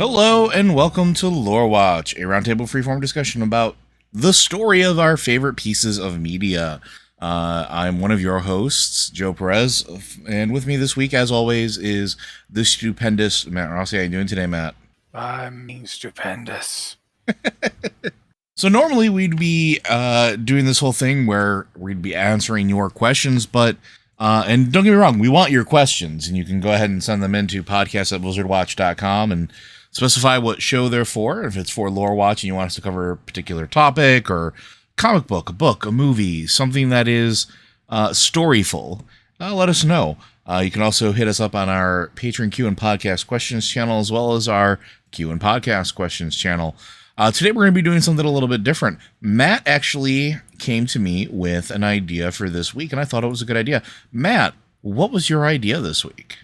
Hello and welcome to Lore Watch, a roundtable freeform discussion about the story of our favorite pieces of media. I'm one of your hosts, Joe Perez, and with me this week, as always, is the stupendous Matt Rossi. How you doing today, Matt? I'm stupendous. So normally we'd be doing this whole thing where we'd be answering your questions, but and don't get me wrong, we want your questions, and you can go ahead and send them into podcast@blizzardwatch.com and specify what show they're for. If it's for Lore Watch and you want us to cover a particular topic or comic book, a movie, something that is storyful, let us know. You can also hit us up on our Patreon Q and Podcast Questions channel, as well as our Q and Podcast Questions channel. Today we're going to be doing something a little bit different. Matt actually came to me with an idea for this week, and I thought it was a good idea. Matt, what was your idea this week?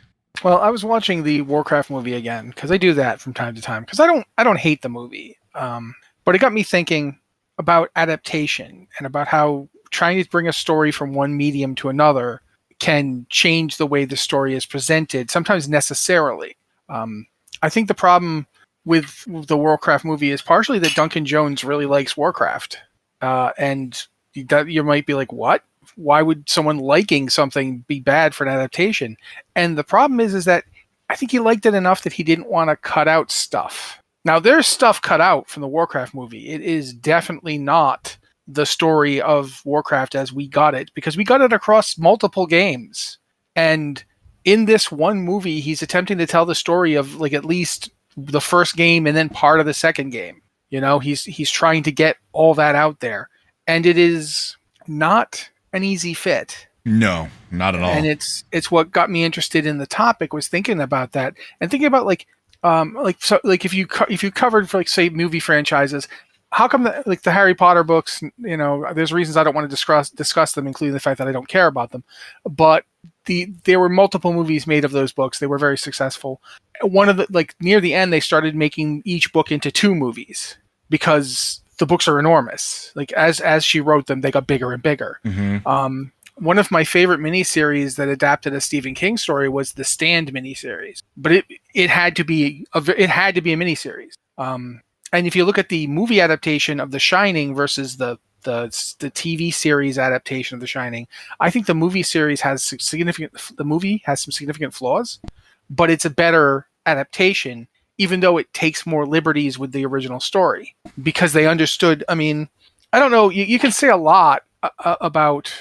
Well, I was watching the Warcraft movie again because I do that from time to time because I don't hate the movie, but it got me thinking about adaptation and about how trying to bring a story from one medium to another can change the way the story is presented, sometimes necessarily. I think the problem with the Warcraft movie is partially that Duncan Jones really likes Warcraft, and you might be like, what? Why would someone liking something be bad for an adaptation? And the problem is that I think he liked it enough that he didn't want to cut out stuff. Now, there's stuff cut out from the Warcraft movie. It is definitely not the story of Warcraft as we got it, because we got it across multiple games. And in this one movie, he's attempting to tell the story of like at least the first game and then part of the second game. You know, he's trying to get all that out there. And it is not an easy fit. No, not at all. And it's what got me interested in the topic, was thinking about that and thinking about if you covered for, like, say, movie franchises, how come the Harry Potter books, you know, there's reasons I don't want to discuss them, including the fact that I don't care about them, but there were multiple movies made of those books. They were very successful. One of the, near the end, they started making each book into two movies because the books are enormous. Like as she wrote them, they got bigger and bigger. Mm-hmm. One of my favorite miniseries that adapted a Stephen King story was the Stand miniseries, but it had to be a miniseries. And if you look at the movie adaptation of The Shining versus the TV series adaptation of The Shining, I think the movie has some significant flaws, but it's a better adaptation, even though it takes more liberties with the original story, because they understood. I mean, I don't know. You can say a lot about.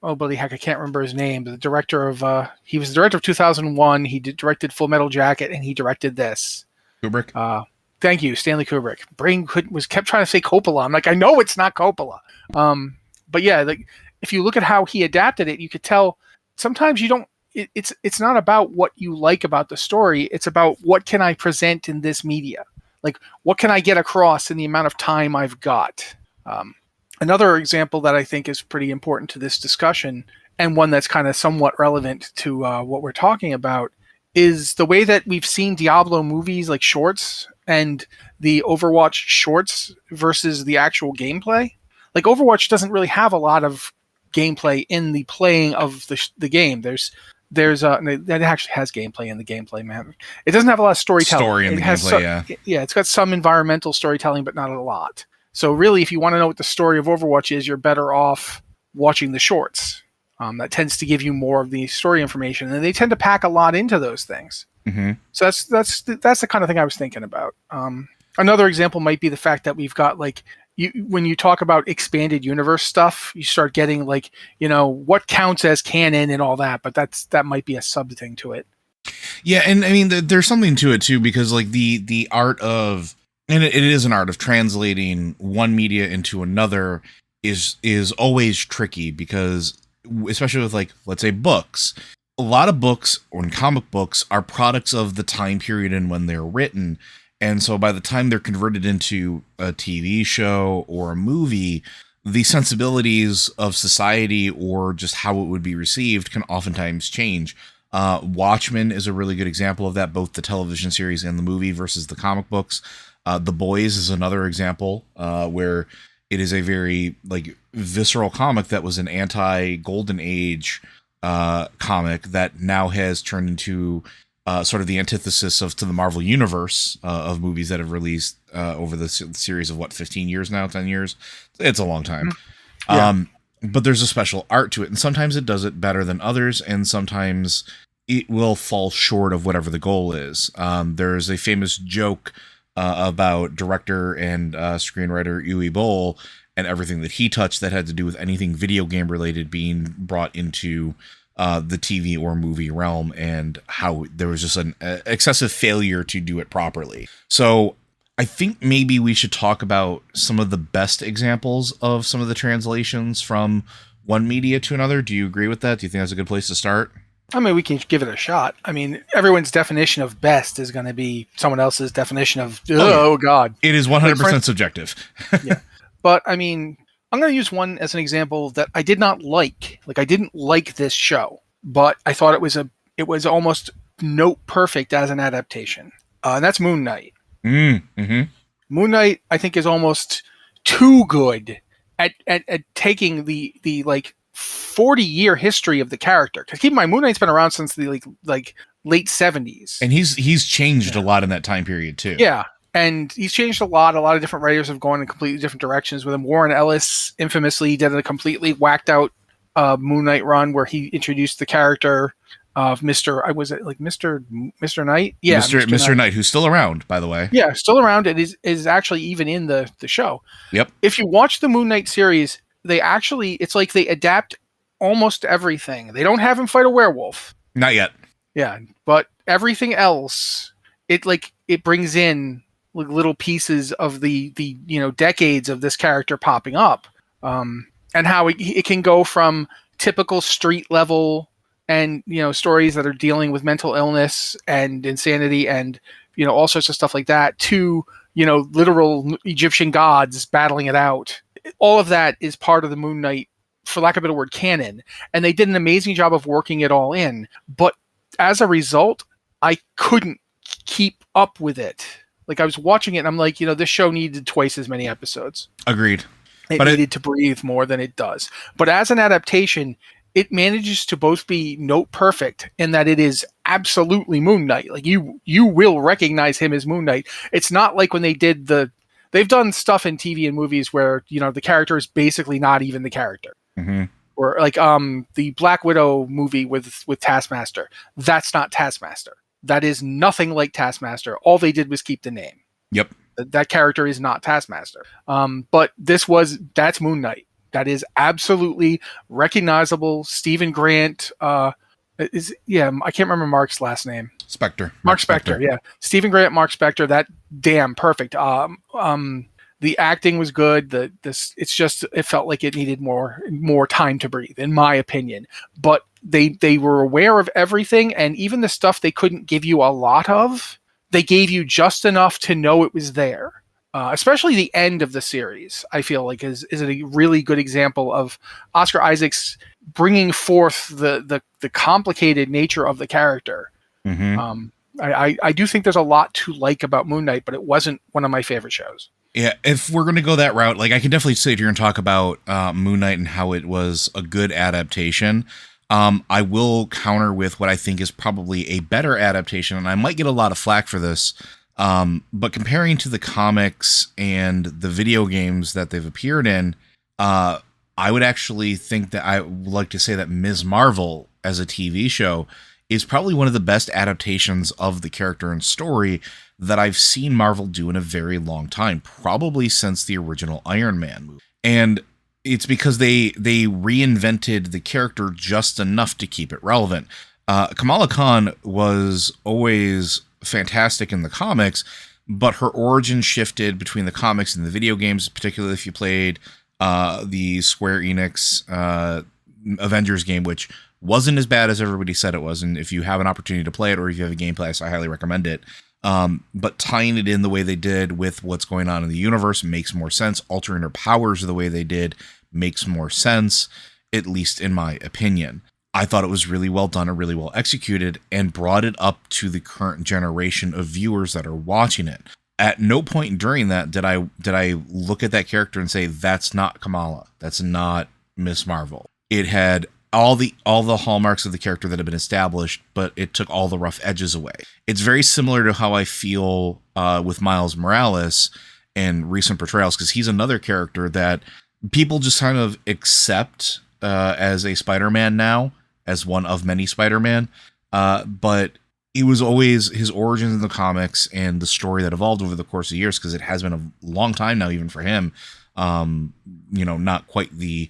Oh, bloody heck, I can't remember his name. The director of he was the director of 2001. He directed Full Metal Jacket, and he directed this. Kubrick. Thank you, Stanley Kubrick. Brain kept trying to say Coppola. I'm like, I know it's not Coppola. But yeah, if you look at how he adapted it, you could tell sometimes you don't. It's not about what you like about the story. It's about what can I present in this media. Like, what can I get across in the amount of time I've got? Another example that I think is pretty important to this discussion, and one that's kind of somewhat relevant to what we're talking about, is the way that we've seen Diablo movies, like shorts, and the Overwatch shorts versus the actual gameplay. Like, Overwatch doesn't really have a lot of gameplay in the playing of the game. That actually has gameplay in the gameplay, man. It doesn't have a lot of storytelling. Yeah, it's got some environmental storytelling, but not a lot. So really, if you want to know what the story of Overwatch is, you're better off watching the shorts. That tends to give you more of the story information, and they tend to pack a lot into those things. Mm-hmm. So that's the kind of thing I was thinking about. Another example might be the fact that we've got, when you talk about expanded universe stuff, you start getting what counts as canon and all that, but that might be a sub thing to it. Yeah, and I mean, there's something to it too, because the art of, and it is an art of translating one media into another is always tricky, because especially with, let's say, books. A lot of books, or comic books, are products of the time period and when they're written. And so by the time they're converted into a TV show or a movie, the sensibilities of society or just how it would be received can oftentimes change. Watchmen is a really good example of that, both the television series and the movie versus the comic books. The Boys is another example where it is a very visceral comic that was an anti-Golden Age comic that now has turned into sort of the antithesis to the Marvel universe of movies that have released over the series of 15 years now, 10 years. It's a long time. Yeah. But there's a special art to it, and sometimes it does it better than others, and sometimes it will fall short of whatever the goal is. There's a famous joke about director and screenwriter Uwe Boll and everything that he touched that had to do with anything video game related being brought into the TV or movie realm, and how there was just an excessive failure to do it properly. So I think maybe we should talk about some of the best examples of some of the translations from one media to another. Do you agree with that? Do you think that's a good place to start? I mean, we can give it a shot. I mean, everyone's definition of best is going to be someone else's definition of, oh God. It is 100% subjective. Yeah. But I mean, I'm going to use one as an example that I did not like. Like, I didn't like this show, but I thought it was almost note perfect as an adaptation. And that's Moon Knight. Mm-hmm. Moon Knight, I think, is almost too good at taking the like 40-year history of the character. Because keep in mind, Moon Knight's been around since the like late 70s, and he's changed a lot in that time period too. Yeah, and he's changed a lot. A lot of different writers have gone in completely different directions with him. Warren Ellis infamously did a completely whacked out Moon Knight run where he introduced the character of Mr. Knight? Yeah, Mr. Knight, who's still around, by the way. Yeah, still around. It is actually even in the show. Yep. If you watch the Moon Knight series, it's like they adapt almost everything. They don't have him fight a werewolf. Not yet. Yeah, but everything else, it brings in like little pieces of the decades of this character popping up, and how it can go from typical street level and stories that are dealing with mental illness and insanity and all sorts of stuff like that to literal Egyptian gods battling it out. All of that is part of the Moon Knight, for lack of a better word, canon, and they did an amazing job of working it all in. But as a result, I couldn't keep up with it. Like, I was watching it and I'm like, this show needed twice as many episodes. Agreed. It needed to breathe more than it does. But as an adaptation, it manages to both be note perfect in that it is absolutely Moon Knight. Like, you will recognize him as Moon Knight. It's not like when they've done stuff in TV and movies where, the character is basically not even the character. Mm-hmm. Or like the Black Widow movie with Taskmaster. That's not Taskmaster. That is nothing like Taskmaster. All they did was keep the name. Yep. That character is not Taskmaster. But that's Moon Knight. That is absolutely recognizable. Stephen Grant I can't remember Mark's last name. Spector. Mark Spector, yeah. Stephen Grant, Mark Spector, that damn perfect. The acting was good. It felt like it needed more time to breathe, in my opinion. But they were aware of everything, and even the stuff they couldn't give you a lot of, they gave you just enough to know it was there. Especially the end of the series, I feel like is a really good example of Oscar Isaac's bringing forth the complicated nature of the character. Mm-hmm. I do think there's a lot to like about Moon Knight, but it wasn't one of my favorite shows. Yeah, if we're going to go that route, like, I can definitely sit here and talk about Moon Knight and how it was a good adaptation. I will counter with what I think is probably a better adaptation, and I might get a lot of flack for this, but comparing to the comics and the video games that they've appeared in, I would actually think that I would like to say that Ms. Marvel as a TV show is probably one of the best adaptations of the character and story that I've seen Marvel do in a very long time, probably since the original Iron Man movie. And it's because they reinvented the character just enough to keep it relevant. Kamala Khan was always fantastic in the comics, but her origin shifted between the comics and the video games, particularly if you played the Square Enix Avengers game, which wasn't as bad as everybody said it was. And if you have an opportunity to play it, or if you have a Game Pass, I highly recommend it. But tying it in the way they did with what's going on in the universe makes more sense. Altering her powers the way they did makes more sense, at least in my opinion. I thought it was really well done and really well executed, and brought it up to the current generation of viewers that are watching it. At no point during that did I look at that character and say, that's not Kamala. That's not Miss Marvel. It had all the hallmarks of the character that have been established, but it took all the rough edges away. It's very similar to how I feel with Miles Morales and recent portrayals, because he's another character that people just kind of accept as a Spider-Man now, as one of many Spider-Man. But it was always his origins in the comics and the story that evolved over the course of years, because it has been a long time now, even for him. Not quite the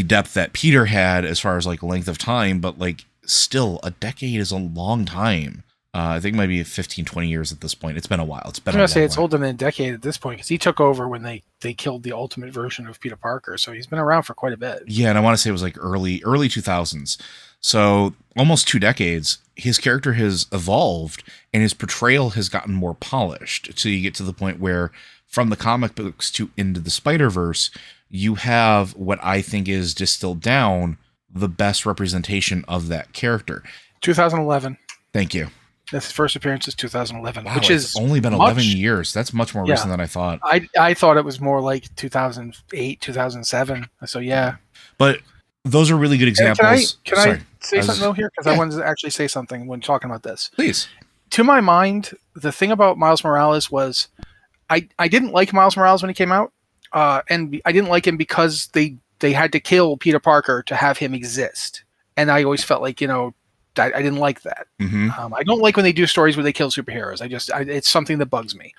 depth that Peter had as far as like length of time, but like still a decade is a long time. I think maybe 15, 20 years at this point. It's been a while. I'm going to say it's older than a decade at this point, because he took over when they killed the ultimate version of Peter Parker. So he's been around for quite a bit. Yeah. And I want to say it was like early 2000s. So almost 2 decades, his character has evolved and his portrayal has gotten more polished. So you get to the point where from the comic books to Into the Spider-Verse, you have what I think is distilled down the best representation of that character. 2011. Thank you. His first appearance is 2011, wow, which is only been 11 years. That's much more recent than I thought. I thought it was more like 2008, 2007. So yeah. But those are really good examples. Can I say something though here? Because I wanted to actually say something when talking about this. Please. To my mind, the thing about Miles Morales was I didn't like Miles Morales when he came out. And I didn't like him because they had to kill Peter Parker to have him exist. And I always felt like, I didn't like that. Mm-hmm. I don't like when they do stories where they kill superheroes. It's something that bugs me.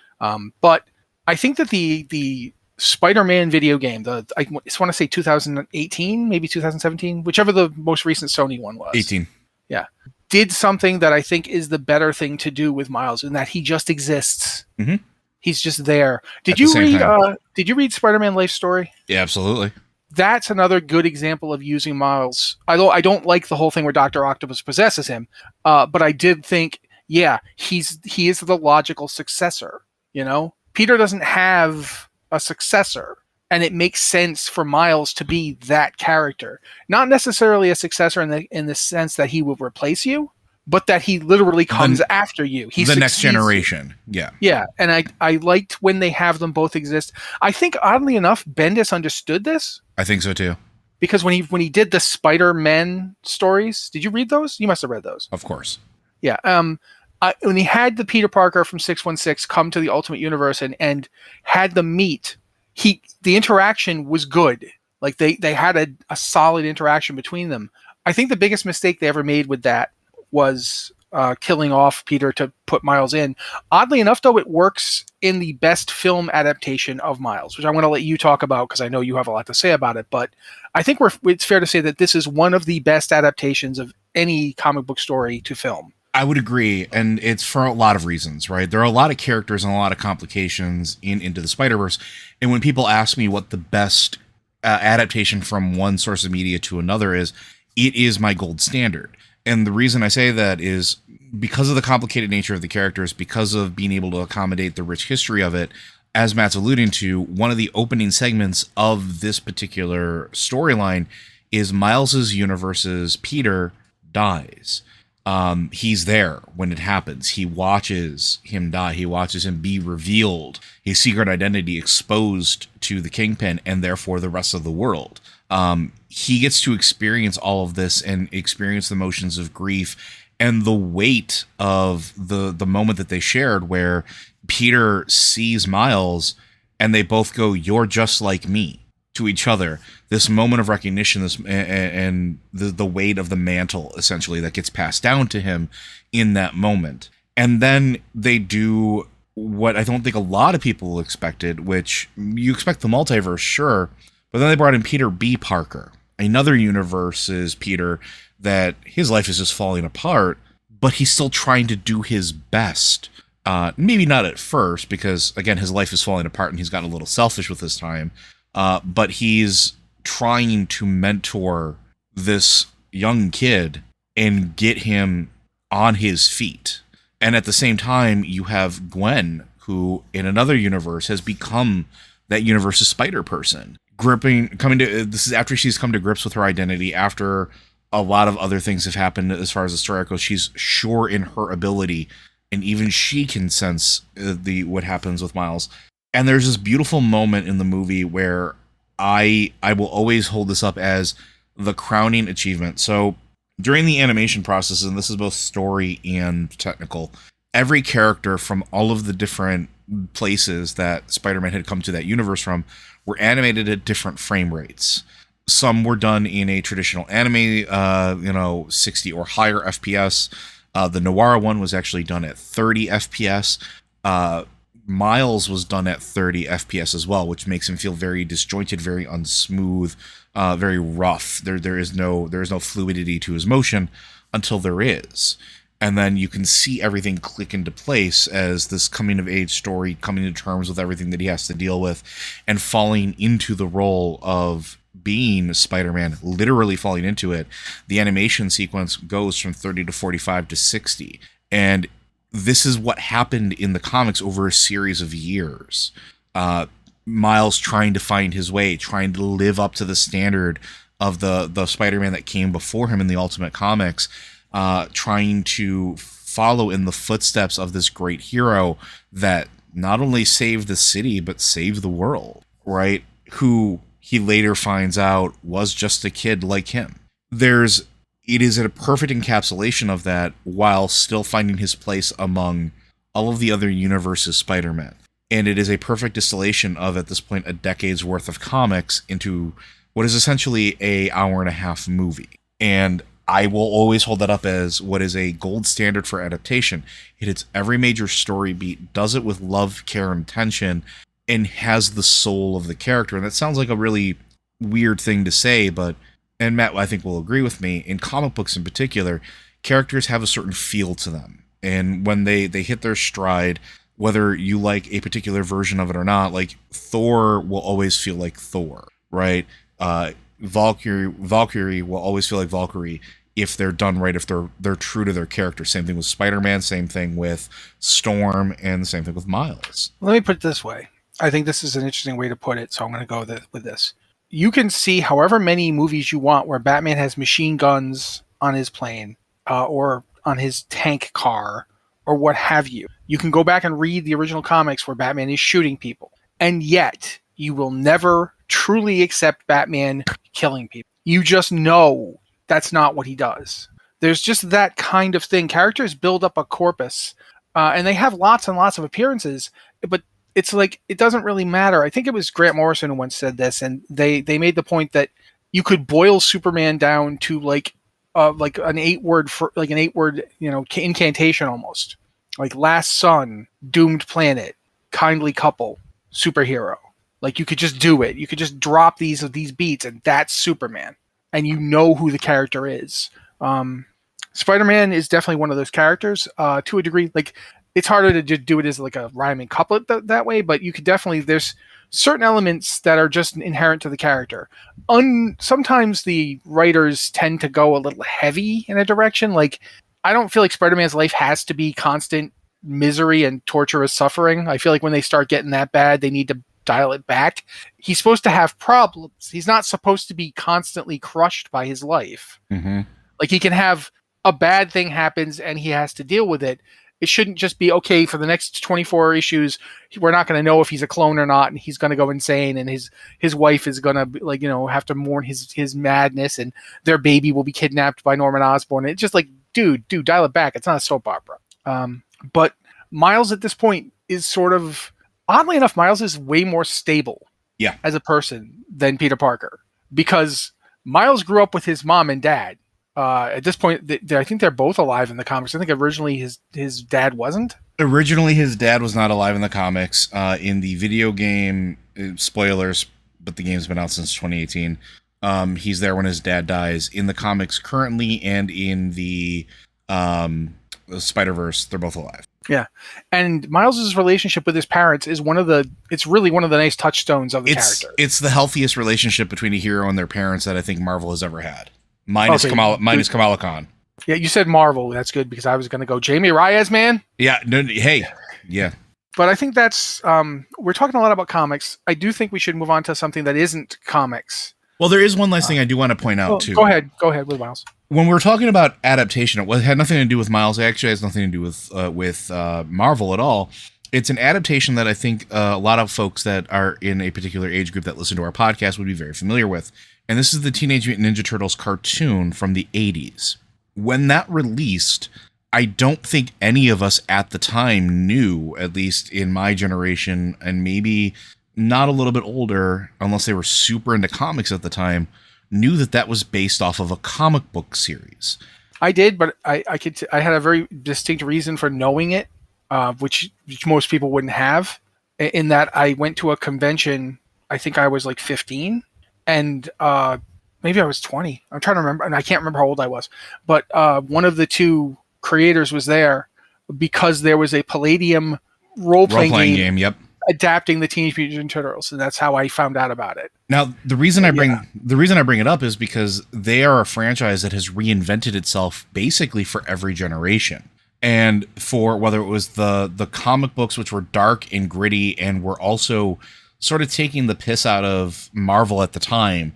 But I think that the Spider-Man video game, I just want to say 2018, maybe 2017, whichever the most recent Sony one was. 18. Yeah. Did something that I think is the better thing to do with Miles, in that he just exists. Mm-hmm. He's just there. Did you read Spider-Man Life Story? Yeah, absolutely. That's another good example of using Miles. Although I don't like the whole thing where Dr. Octopus possesses him, but I did think, he is the logical successor. Peter doesn't have a successor, and it makes sense for Miles to be that character. Not necessarily a successor in the sense that he will replace you, but that he literally comes after you. He's the next generation. Yeah. Yeah. And I liked when they have them both exist. I think, oddly enough, Bendis understood this. I think so too. Because when he did the Spider-Man stories, did you read those? You must have read those. Of course. Yeah. When he had the Peter Parker from 616 come to the Ultimate Universe and had them meet, the interaction was good. Like they had a solid interaction between them. I think the biggest mistake they ever made with that was killing off Peter to put Miles in. Oddly enough, though, it works in the best film adaptation of Miles, which I want to let you talk about because I know you have a lot to say about it. But I think it's fair to say that this is one of the best adaptations of any comic book story to film. I would agree, and it's for a lot of reasons, right? There are a lot of characters and a lot of complications Into the Spider-Verse, and when people ask me what the best adaptation from one source of media to another is, it is my gold standard. And the reason I say that is because of the complicated nature of the characters, because of being able to accommodate the rich history of it. As Matt's alluding to, one of the opening segments of this particular storyline is Miles's universe's Peter dies. He's there when it happens. He watches him die. He watches him be revealed, his secret identity exposed to the Kingpin and therefore the rest of the world. He gets to experience all of this and experience the emotions of grief and the weight of the moment that they shared where Peter sees Miles and they both go, "You're just like me," to each other. This moment of recognition, and the weight of the mantle essentially that gets passed down to him in that moment. And then they do what I don't think a lot of people expected, which you expect the multiverse, sure, but then they brought in Peter B. Parker, another universe's Peter, that his life is just falling apart, but he's still trying to do his best. Maybe not at first, because again, his life is falling apart and he's gotten a little selfish with his time. But he's trying to mentor this young kid and get him on his feet. And at the same time, you have Gwen, who in another universe has become that universe's Spider-Person. This is after she's come to grips with her identity, after a lot of other things have happened as far as the story goes. She's sure in her ability, and even she can sense what happens with Miles. And there's this beautiful moment in the movie where I will always hold this up as the crowning achievement. So during the animation process, and this is both story and technical, every character from all of the different places that Spider-Man had come to that universe from were animated at different frame rates. Some were done in a traditional anime, 60 or higher FPS. The Noir one was actually done at 30 FPS. Miles was done at 30 FPS as well, which makes him feel very disjointed, very unsmooth, very rough. There is no fluidity to his motion until there is. And then you can see everything click into place as this coming of age story, coming to terms with everything that he has to deal with, and falling into the role of being Spider-Man, literally falling into it. The animation sequence goes from 30 to 45 to 60. And this is what happened in the comics over a series of years. Miles trying to find his way, trying to live up to the standard of the Spider-Man that came before him in the Ultimate Comics, trying to follow in the footsteps of this great hero that not only saved the city, but saved the world, right? Who he later finds out was just a kid like him. It is a perfect encapsulation of that while still finding his place among all of the other universe's Spider-Man. And it is a perfect distillation of, at this point, a decade's worth of comics into what is essentially a hour-and-a-half movie. And I will always hold that up as what is a gold standard for adaptation. It hits every major story beat, does it with love, care, and tension, and has the soul of the character. And that sounds like a really weird thing to say, but, and Matt, I think, will agree with me, in comic books in particular, characters have a certain feel to them. And when they hit their stride, whether you like a particular version of it or not, like Thor will always feel like Thor, right? Valkyrie will always feel like Valkyrie if they're done right, if they're true to their character. Same thing with Spider-Man, same thing with Storm, and the same thing with Miles. Let me put it this way. I think this is an interesting way to put it, so I'm going to go with this. You can see however many movies you want where Batman has machine guns on his plane or on his tank car or what have you. You can go back and read the original comics where Batman is shooting people. And yet, you will never truly accept Batman killing people. You just know that's not what he does. There's just that kind of thing. Characters build up a corpus, and they have lots and lots of appearances, but it's like, it doesn't really matter. I think it was Grant Morrison who once said this, and they made the point that you could boil Superman down to like an 8-word incantation almost. Like last son, doomed planet, kindly couple, superhero. Like you could just do it. You could just drop these beats, and that's Superman. And you know who the character is. Spider-Man is definitely one of those characters to a degree. Like it's harder to do it as like a rhyming couplet that way, but you could definitely, there's certain elements that are just inherent to the character. Sometimes the writers tend to go a little heavy in a direction. Like I don't feel like Spider-Man's life has to be constant misery and torturous suffering. I feel like when they start getting that bad, they need to dial it back. He's supposed to have problems. He's not supposed to be constantly crushed by his life. Mm-hmm. Like he can have a bad thing happens and he has to deal with it. It shouldn't just be, okay, for the next 24 issues, we're not going to know if he's a clone or not, and he's going to go insane, and his wife is going to have to mourn his madness, and their baby will be kidnapped by Norman Osborn. It's just like, dude, dial it back. It's not a soap opera. But Miles at this point is sort of, oddly enough, Miles is way more stable as a person than Peter Parker, because Miles grew up with his mom and dad. At this point, I think they're both alive in the comics. I think originally his dad wasn't. Originally, his dad was not alive in the comics. In the video game, spoilers, but the game's been out since 2018. He's there when his dad dies. In the comics currently, and in the Spider-Verse, they're both alive. Yeah, and Miles's relationship with his parents is it's really one of the nice touchstones of the character. It's the healthiest relationship between a hero and their parents that I think Marvel has ever had. Minus Kamala Khan. Yeah, you said Marvel. That's good, because I was going to go Jamie Reyes, man. Yeah, no, hey, yeah. But I think that's, we're talking a lot about comics. I do think we should move on to something that isn't comics. Well, there is one last thing I do want to point out, too. Go ahead with Miles. When we're talking about adaptation, it had nothing to do with Miles. It actually has nothing to do with Marvel at all. It's an adaptation that I think a lot of folks that are in a particular age group that listen to our podcast would be very familiar with. And this is the Teenage Mutant Ninja Turtles cartoon from the 80s. When that released, I don't think any of us at the time knew, at least in my generation, and maybe not a little bit older, unless they were super into comics at the time, knew that that was based off of a comic book series. I did, but I had a very distinct reason for knowing it, which most people wouldn't have. In that I went to a convention, I think I was like 15, and maybe I was 20. I'm trying to remember, and I can't remember how old I was. But one of the two creators was there because there was a Palladium role-playing game. Yep. Adapting the Teenage Mutant Ninja Turtles, and that's how I found out about it. Now, the reason I bring it up is because they are a franchise that has reinvented itself basically for every generation. And for whether it was the comic books, which were dark and gritty and were also sort of taking the piss out of Marvel at the time.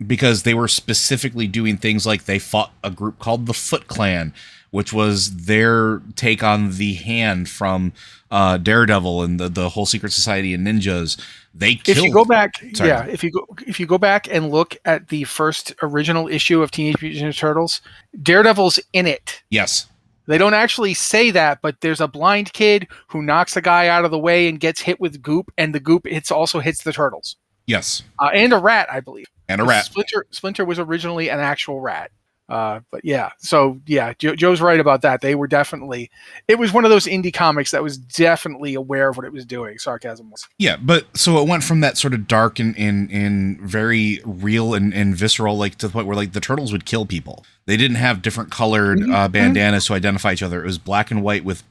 Because they were specifically doing things like they fought a group called the Foot Clan, which was their take on the Hand from Daredevil and the whole secret society of ninjas. They killed. If you go back, if you go back and look at the first original issue of Teenage Mutant Ninja Turtles, Daredevil's in it. Yes. They don't actually say that, but there's a blind kid who knocks a guy out of the way and gets hit with goop, and the goop also hits the turtles. Yes. And a rat, I believe. And a rat. Splinter was originally an actual rat. But yeah, so yeah, Joe's right about that. They were definitely, it was one of those indie comics that was definitely aware of what it was doing. Sarcasm was. Yeah, but so it went from that sort of dark and very real and visceral, like to the point where like the turtles would kill people. They didn't have different colored bandanas to identify each other. It was black and white with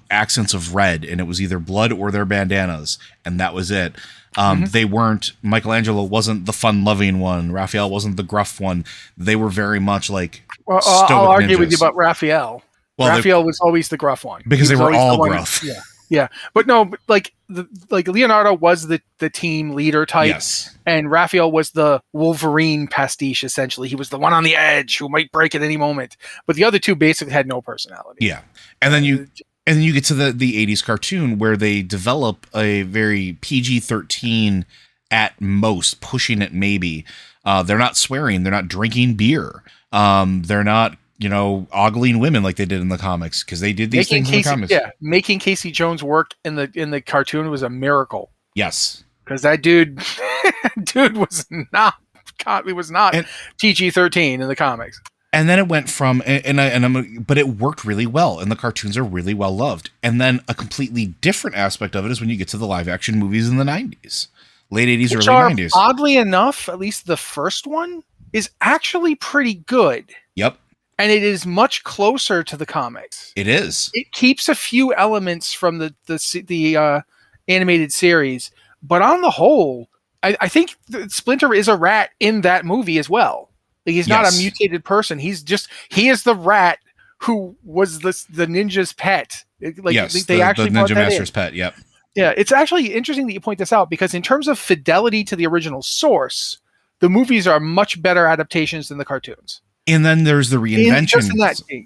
accents of red, and it was either blood or their bandanas, and that was it. They weren't, Michelangelo wasn't the fun-loving one. Raphael wasn't the gruff one. They were very much like I'll argue with you about Raphael. Well, Raphael was always the gruff one. Because they were all gruff. Yeah. But no, like Leonardo was the team leader type. Yes. And Raphael was the Wolverine pastiche, essentially. He was the one on the edge who might break at any moment. But the other two basically had no personality. Yeah. And then you get to the 80s cartoon where they develop a very PG-13 at most, pushing it maybe. They're not swearing. They're not drinking beer. They're not, ogling women like they did in the comics, because they did these things in the comics. Yeah, making Casey Jones work in the cartoon was a miracle. Yes. Because that dude was not PG-13 in the comics. And then it went from, but it worked really well, and the cartoons are really well loved. And then a completely different aspect of it is when you get to the live action movies in the 90s, late 80s, early 90s. Oddly enough, at least the first one is actually pretty good. Yep. And it is much closer to the comics. It is. It keeps a few elements from the animated series, but on the whole, I think Splinter is a rat in that movie as well. Like, he's not a mutated person. He is the rat who was the ninja's pet. They actually the Ninja Master's pet. Yep. Yeah, it's actually interesting that you point this out, because in terms of fidelity to the original source, the movies are much better adaptations than the cartoons. And then there's the reinvention.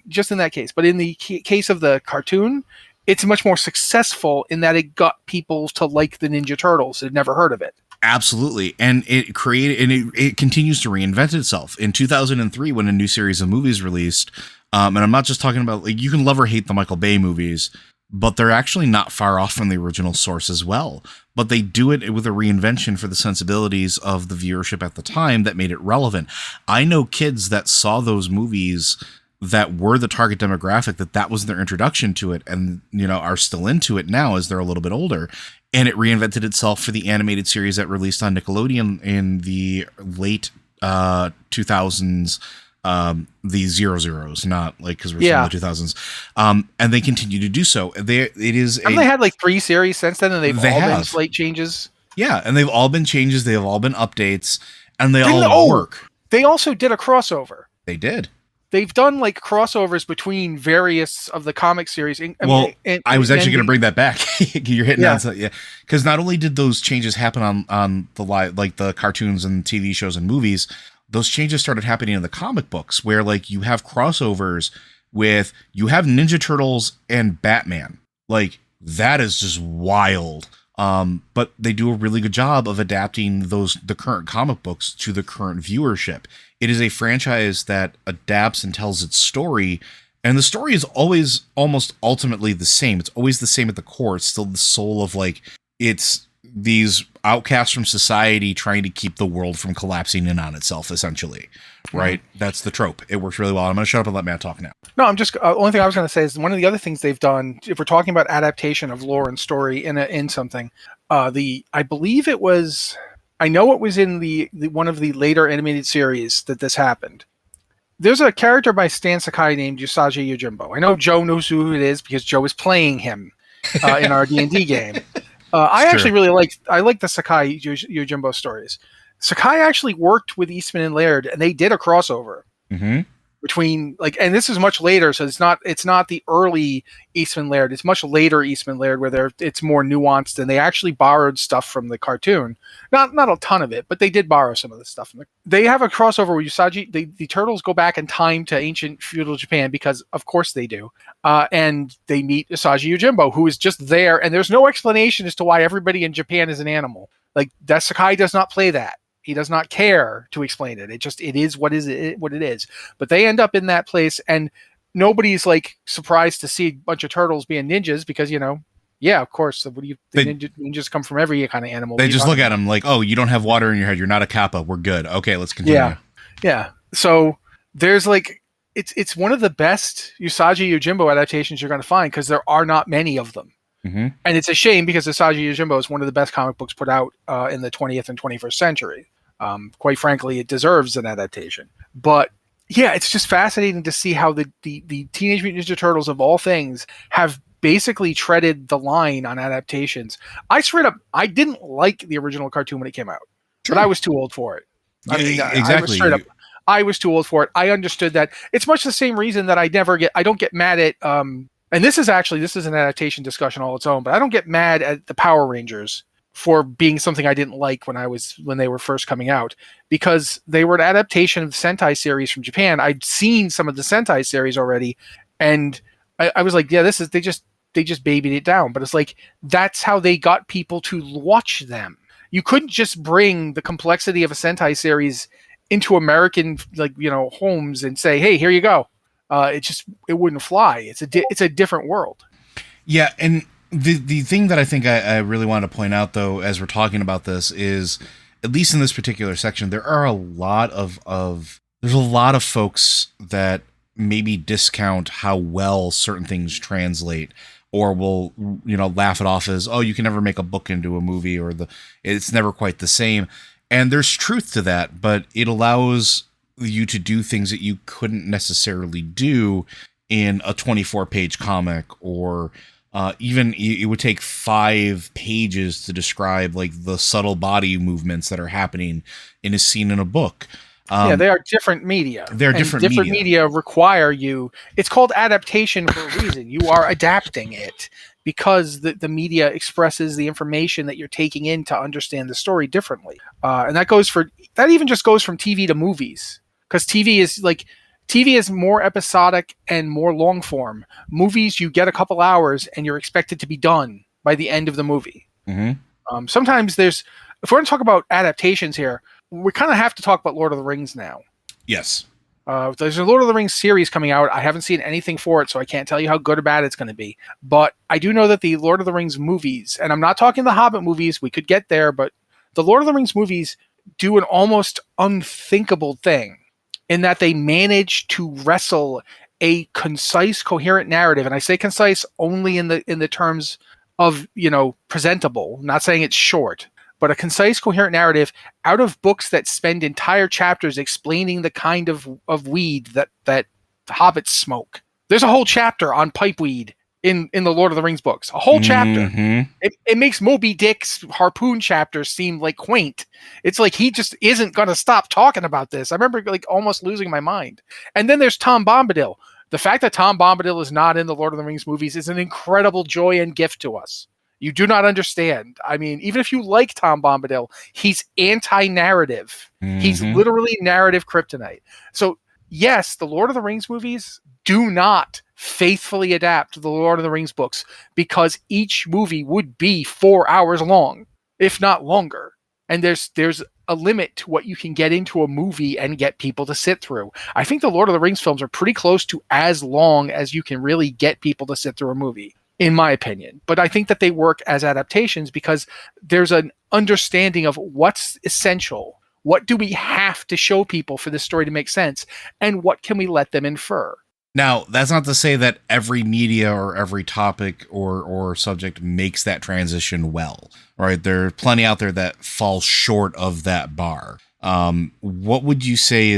Just in that case. But in the case of the cartoon, it's much more successful in that it got people to like the Ninja Turtles. They'd never heard of it. Absolutely. And it continues to reinvent itself. In 2003, when a new series of movies released, and I'm not just talking about, like, you can love or hate the Michael Bay movies, but they're actually not far off from the original source as well. But they do it with a reinvention for the sensibilities of the viewership at the time that made it relevant. I know kids that saw those movies that were the target demographic, that was their introduction to it, and, are still into it now as they're a little bit older. And it reinvented itself for the animated series that released on Nickelodeon in the late 2000s. The 00s, not like, because we're still in the 2000s. And they continue to do so. They had like 3 series since then, and they've all been slight changes. Yeah, and they've all been changes. They have all been updates, and they all work. They also did a crossover. They did. They've done like crossovers between various of the comic series. I was actually going to bring that back. You're hitting on something, because not only did those changes happen on the live, like the cartoons and TV shows and movies, those changes started happening in the comic books, where like you have crossovers you have Ninja Turtles and Batman. Like, that is just wild. But they do a really good job of adapting the current comic books to the current viewership. It is a franchise that adapts and tells its story, and the story is always almost ultimately the same. It's always the same at the core. It's still the soul of, like, it's these outcasts from society trying to keep the world from collapsing in on itself, essentially. Right? Mm-hmm. That's the trope. It works really well. I'm going to shut up and let Matt talk now. No, I'm just only thing I was going to say is one of the other things they've done, if we're talking about adaptation of lore and story in something, I believe it was, I know it was in the one of the later animated series that this happened. There's a character by Stan Sakai named Usagi Yojimbo. I know Joe knows who it is because Joe is playing him in our D&D game. I actually really like the Sakai Yojimbo stories. Sakai actually worked with Eastman and Laird, and they did a crossover. Mm-hmm. Between, like, and this is much later, so it's not the early Eastman Laird. It's much later Eastman Laird where it's more nuanced, and they actually borrowed stuff from the cartoon. Not a ton of it, but they did borrow some of the stuff. They have a crossover where Usagi, the turtles go back in time to ancient feudal Japan because of course they do, and they meet Usagi Yojimbo, who is just there, and there's no explanation as to why everybody in Japan is an animal. Like, that Sakai does not play that. He does not care to explain it. It is what it is. But they end up in that place, and nobody's like surprised to see a bunch of turtles being ninjas because, yeah, of course. Ninjas come from every kind of animal. They just look at them like, oh, you don't have water in your head. You're not a kappa. We're good. Okay, let's continue. Yeah. So there's like, it's one of the best Usagi Yojimbo adaptations you're going to find because there are not many of them. Mm-hmm. And it's a shame because Usagi Yojimbo is one of the best comic books put out in the 20th and 21st century. Quite frankly, it deserves an adaptation. But yeah, it's just fascinating to see how the Teenage Mutant Ninja Turtles, of all things, have basically treaded the line on adaptations. I didn't like the original cartoon when it came out, but I was too old for it. Exactly. I was too old for it. I understood that. It's much the same reason that I don't get mad at, and this is an adaptation discussion all its own, but I don't get mad at the Power Rangers for being something I didn't like when they were first coming out, because they were an adaptation of the Sentai series from Japan. I'd seen some of the Sentai series already, and I was like, yeah, they just babied it down. But it's like, that's how they got people to watch them. You couldn't just bring the complexity of a Sentai series into American, homes and say, hey, here you go. It wouldn't fly. It's a different world. Yeah, and the thing that I think I really want to point out, though, as we're talking about this, is, at least in this particular section, there are a lot there's a lot of folks that maybe discount how well certain things translate, or will laugh it off as, oh, you can never make a book into a movie, or it's never quite the same. And there's truth to that, but it allows you to do things that you couldn't necessarily do in a 24-page comic, or even it would take 5 pages to describe, like, the subtle body movements that are happening in a scene in a book. They are different media. Different media require you. It's called adaptation for a reason. You are adapting it because the media expresses the information that you're taking in to understand the story differently. And that even just goes from TV to movies. Because TV is more episodic and more long form. Movies, you get a couple hours and you're expected to be done by the end of the movie. Mm-hmm. Sometimes if we're going to talk about adaptations here, we kind of have to talk about Lord of the Rings now. Yes. There's a Lord of the Rings series coming out. I haven't seen anything for it, so I can't tell you how good or bad it's going to be. But I do know that the Lord of the Rings movies, and I'm not talking the Hobbit movies, we could get there, but the Lord of the Rings movies do an almost unthinkable thing, in that they manage to wrestle a concise, coherent narrative. And I say concise only in the terms of, presentable, not saying it's short, but a concise, coherent narrative out of books that spend entire chapters explaining the kind of weed that hobbits smoke. There's a whole chapter on pipeweed in the Lord of the Rings books. A whole chapter. Mm-hmm. It makes Moby Dick's harpoon chapter seem like quaint. It's like he just isn't going to stop talking about this. I remember almost losing my mind. And then there's Tom Bombadil. The fact that Tom Bombadil is not in the Lord of the Rings movies is an incredible joy and gift to us. You do not understand. I mean, even if you like Tom Bombadil, he's anti-narrative. Mm-hmm. He's literally narrative kryptonite. So yes, the Lord of the Rings movies do not faithfully adapt the Lord of the Rings books because each movie would be 4 hours long, if not longer. And there's a limit to what you can get into a movie and get people to sit through. I think the Lord of the Rings films are pretty close to as long as you can really get people to sit through a movie, in my opinion. But I think that they work as adaptations because there's an understanding of what's essential. What do we have to show people for this story to make sense? And what can we let them infer? Now, that's not to say that every media or every topic or subject makes that transition well, right? There are plenty out there that fall short of that bar. What would you say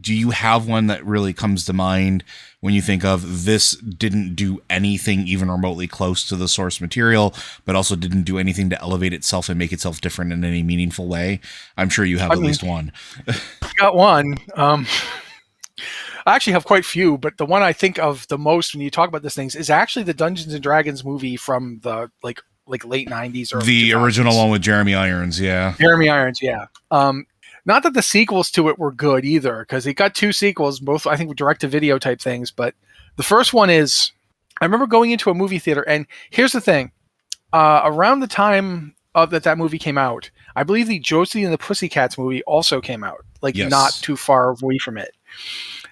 do you have one that really comes to mind when you think of this didn't do anything even remotely close to the source material, but also didn't do anything to elevate itself and make itself different in any meaningful way? I'm sure you have at least one. Got one. I actually have quite a few, but the one I think of the most when you talk about these things is actually the Dungeons and Dragons movie from the like late 90s or the 2000s. Original one with Jeremy Irons, yeah. Jeremy Irons, yeah. Not that the sequels to it were good either, because it got 2 sequels, both I think were direct-to-video type things. But the first one is, I remember going into a movie theater, and here's the thing: around the time of that movie came out, I believe the Josie and the Pussycats movie also came out, Yes. not too far away from it.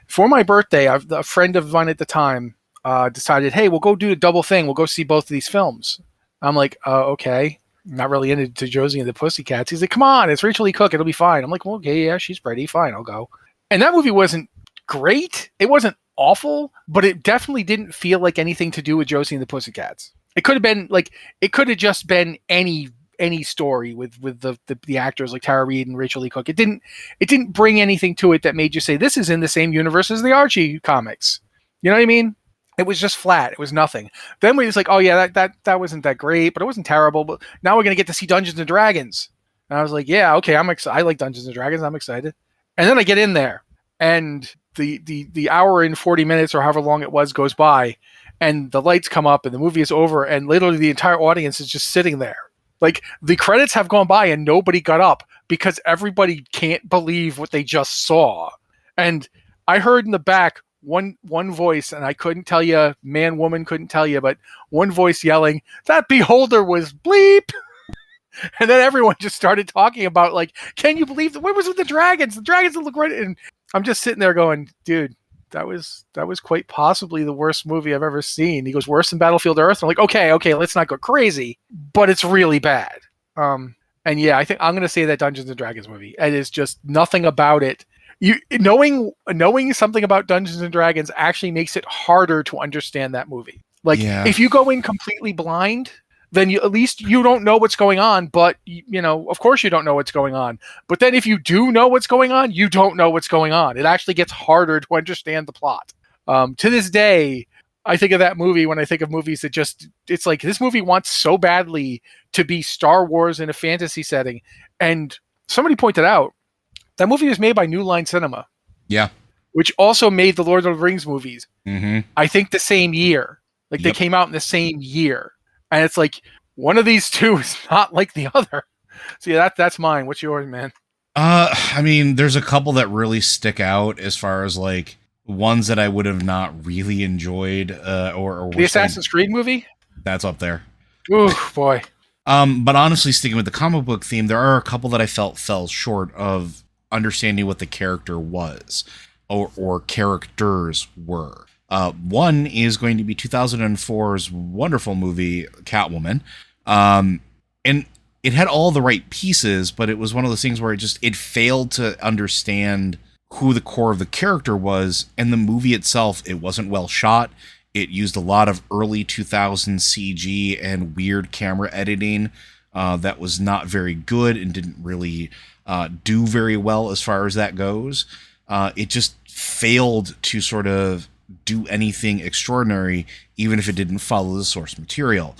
For my birthday, a friend of mine at the time decided, hey, we'll go do a double thing. We'll go see both of these films. I'm like, okay. Not really into Josie and the Pussycats. He's like, come on, it's Rachel Lee Cook. It'll be fine. I'm like, well, okay, yeah, she's pretty. Fine, I'll go. And that movie wasn't great. It wasn't awful, but it definitely didn't feel like anything to do with Josie and the Pussycats. It could have been it could have just been any story with the actors like Tara Reid and Rachel Lee Cook. It didn't bring anything to it that made you say this is in the same universe as the Archie comics. You know what I mean? It was just flat. It was nothing. Then we was like, oh yeah, that wasn't that great, but it wasn't terrible. But now we're gonna get to see Dungeons and Dragons. And I was like, yeah, okay, I'm excited. I like Dungeons and Dragons. I'm excited. And then I get in there, and the hour and 40 minutes or however long it was goes by, and the lights come up, and the movie is over, and literally the entire audience is just sitting there. Like, the credits have gone by and nobody got up because everybody can't believe what they just saw. And I heard in the back one voice, and I couldn't tell you, man, woman, couldn't tell you, but one voice yelling, that beholder was bleep. And then everyone just started talking about, like, can you believe what was with the dragons? The dragons look great. And I'm just sitting there going, dude, that was quite possibly the worst movie I've ever seen. He goes, worse than Battlefield Earth? I'm like, okay, let's not go crazy, but it's really bad. And yeah, I think I'm going to say that Dungeons and Dragons movie. It is just nothing about it. You knowing something about Dungeons and Dragons actually makes it harder to understand that movie. Like, if you go in completely blind, then at least you don't know what's going on. But, of course you don't know what's going on. But then if you do know what's going on, you don't know what's going on. It actually gets harder to understand the plot. To this day, I think of that movie when I think of movies that it's like, this movie wants so badly to be Star Wars in a fantasy setting. And somebody pointed out, that movie was made by New Line Cinema. Yeah. Which also made the Lord of the Rings movies. Mm-hmm. I think the same year. Like, they came out in the same year. And it's like, one of these two is not like the other. So yeah, that's mine. What's yours, man? I mean, there's a couple that really stick out as far as like ones that I would have not really enjoyed, or the Assassin's Creed movie. That's up there. Ooh, boy. But honestly, sticking with the comic book theme, there are a couple that I felt fell short of understanding what the character was, or characters were. One is going to be 2004's wonderful movie, Catwoman. And it had all the right pieces, but it was one of those things where it failed to understand who the core of the character was. And the movie itself, it wasn't well shot. It used a lot of early 2000s CG and weird camera editing that was not very good and didn't really do very well as far as that goes. It just failed to sort of do anything extraordinary, even if it didn't follow the source material.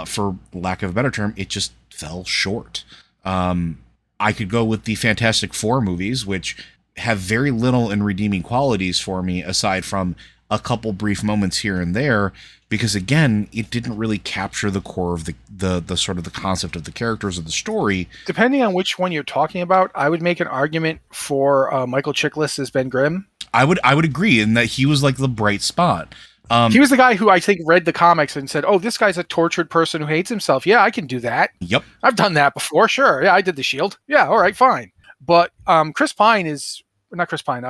For lack of a better term, it just fell short. I could go with the Fantastic Four movies, which have very little in redeeming qualities for me, aside from a couple brief moments here and there, because again, it didn't really capture the core of the sort of the concept of the characters of the story. Depending on which one you're talking about, I would make an argument for Michael Chiklis as Ben Grimm. I would agree in that he was like the bright spot. He was the guy who I think read the comics and said, "Oh, this guy's a tortured person who hates himself. Yeah, I can do that. Yep. I've done that before. Sure. Yeah, I did the Shield. Yeah, all right, fine." But Chris Pine is not Chris Pine.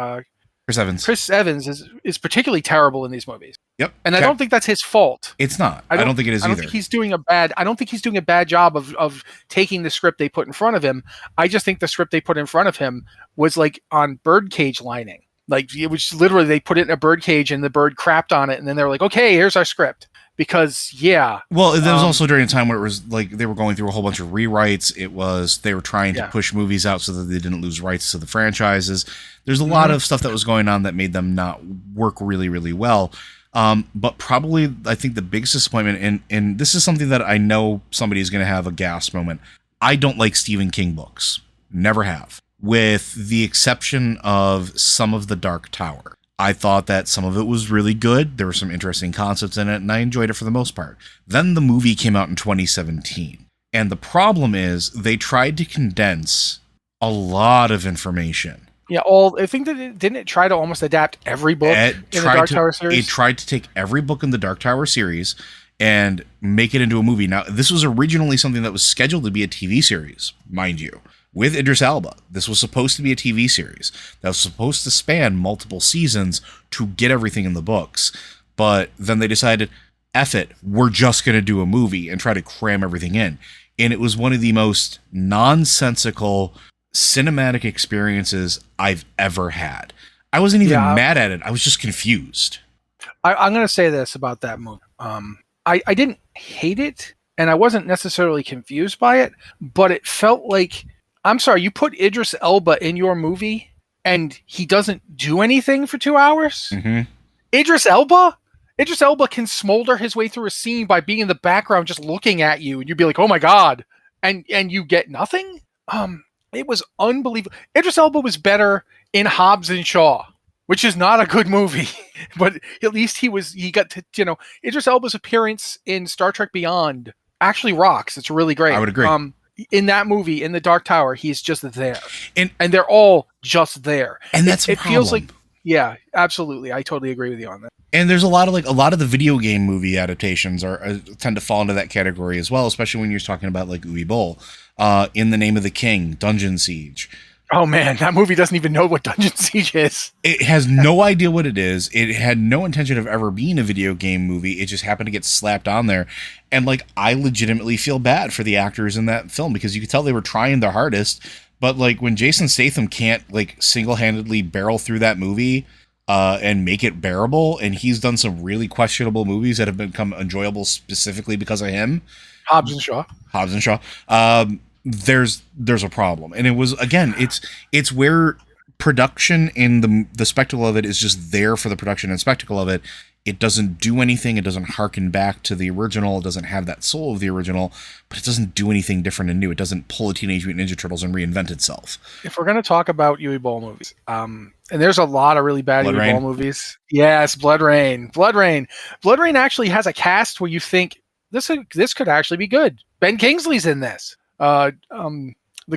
Chris Evans. Chris Evans is particularly terrible in these movies. Yep. And I don't think that's his fault. It's not. I don't think it is either. I don't think he's doing a bad job of taking the script they put in front of him. I just think the script they put in front of him was like on birdcage lining. Like it was literally they put it in a birdcage and the bird crapped on it, and then they were like, "Okay, here's our script." Because well, that was also during a time where it was like they were going through a whole bunch of rewrites. It was they were trying to push movies out so that they didn't lose rights to the franchises. There's a lot of stuff that was going on that made them not work really, really well. But probably I think the biggest disappointment, and this is something that I know somebody's going to have a gasp moment. I don't like Stephen King books. Never have. With the exception of some of The Dark Tower. I thought that some of it was really good. There were some interesting concepts in it, and I enjoyed it for the most part. Then the movie came out in 2017. And the problem is they tried to condense a lot of information. Yeah, I think that didn't it try to almost adapt every book in the Dark Tower series? It tried to take every book in the Dark Tower series and make it into a movie. Now, this was originally something that was scheduled to be a TV series, mind you, with Idris Elba. This was supposed to be a TV series that was supposed to span multiple seasons to get everything in the books. But then they decided, F it, we're just going to do a movie and try to cram everything in. And it was one of the most nonsensical cinematic experiences I've ever had. I wasn't even mad at it. I was just confused. I'm going to say this about that movie. I didn't hate it, and I wasn't necessarily confused by it, but it felt like, I'm sorry, you put Idris Elba in your movie, and he doesn't do anything for 2 hours? Mm-hmm. Idris Elba can smolder his way through a scene by being in the background just looking at you, and you'd be like, oh my God, and you get nothing? It was unbelievable. Idris Elba was better in Hobbs and Shaw, which is not a good movie, but at least he got to, Idris Elba's appearance in Star Trek Beyond actually rocks. It's really great. I would agree. In that movie, in the Dark Tower, he's just there. And they're all just there. And that's it feels like, yeah, absolutely. I totally agree with you on that. And there's a lot of the video game movie adaptations tend to fall into that category as well, especially when you're talking about like Uwe Boll, In the Name of the King, Dungeon Siege. Oh man, that movie doesn't even know what Dungeon Siege is. It has no idea what it is. It had no intention of ever being a video game movie. It just happened to get slapped on there. And like, I legitimately feel bad for the actors in that film because you could tell they were trying their hardest. But like when Jason Statham can't like single-handedly barrel through that movie and make it bearable, and he's done some really questionable movies that have become enjoyable specifically because of him. Hobbs and Shaw. There's a problem. And it was, again, it's where production and the spectacle of it is just there for the production and spectacle of it. It doesn't do anything. It doesn't harken back to the original. It doesn't have that soul of the original, but it doesn't do anything different and new. It doesn't pull a Teenage Mutant Ninja Turtles and reinvent itself. If we're going to talk about Uwe Boll movies, and there's a lot of really bad Uwe Boll movies. Yes, Blood Rain. Blood Rain actually has a cast where you think this could actually be good. Ben Kingsley's in this. The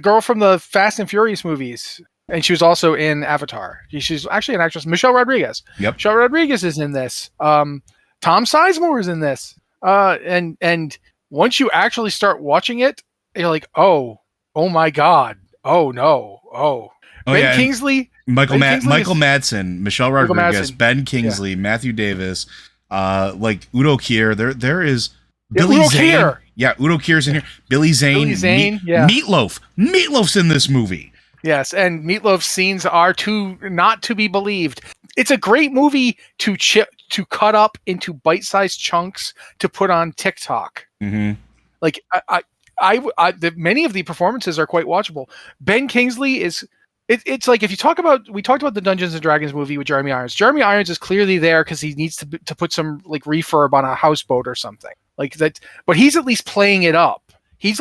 girl from the Fast and Furious movies, and she was also in Avatar. She's actually an actress. Michelle Rodriguez. Yep. Michelle Rodriguez is in this. Tom Sizemore is in this. And once you actually start watching it, you're like, oh my God. Oh no. Oh. Ben Kingsley. Michael Madsen, Michelle Rodriguez, Ben Kingsley, Matthew Davis, like Udo Kier. There is Billy Zane. Kier. Yeah, Udo Kier's in here. Billy Zane. Meatloaf. Meatloaf's in this movie. Yes, and Meatloaf's scenes are not to be believed. It's a great movie to cut up into bite-sized chunks to put on TikTok. Mm-hmm. Like many of the performances are quite watchable. Ben Kingsley is. It's like if we talked about the Dungeons and Dragons movie with Jeremy Irons. Jeremy Irons is clearly there because he needs to put some like refurb on a houseboat or something like that. But he's at least playing it up. He's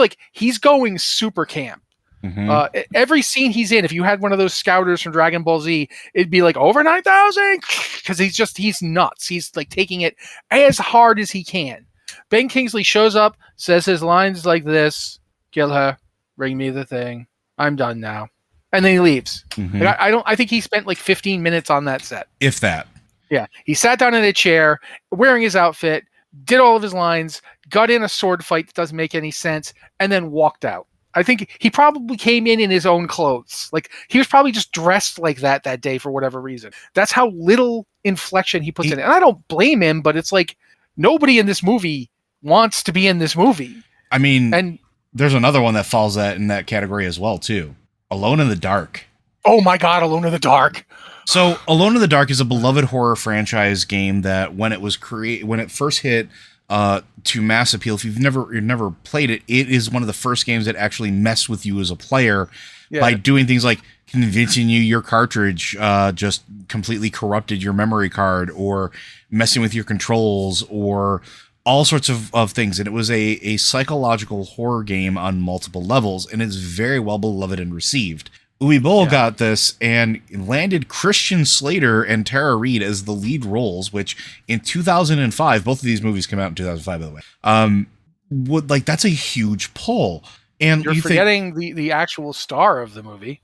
going super camp. Mm-hmm. Every scene he's in, if you had one of those scouters from Dragon Ball Z, it'd be like over 9,000 because he's nuts. He's like taking it as hard as he can. Ben Kingsley shows up, says his lines like this: "Kill her, bring me the thing. I'm done now." and then he leaves. Mhm. Like, I think he spent like 15 minutes on that set. If that. Yeah, he sat down in a chair, wearing his outfit, did all of his lines, got in a sword fight that doesn't make any sense, and then walked out. I think he probably came in his own clothes. Like, he was probably just dressed like that day for whatever reason. That's how little inflection he puts in it. And I don't blame him, but it's like nobody in this movie wants to be in this movie. I mean, and there's another one that falls in that category as well, too. Alone in the Dark. Oh my God, Alone in the Dark. So, Alone in the Dark is a beloved horror franchise game that when it first hit to mass appeal, if you've never played it, it is one of the first games that actually messed with you as a player by doing things like convincing you your cartridge just completely corrupted your memory card, or messing with your controls, or all sorts of things. And it was a psychological horror game on multiple levels, and it's very well beloved and received. Uwe Boll got this and landed Christian Slater and Tara Reid as the lead roles, which in 2005, both of these movies came out in 2005, by the way. That's a huge pull. And you're forgetting the actual star of the movie.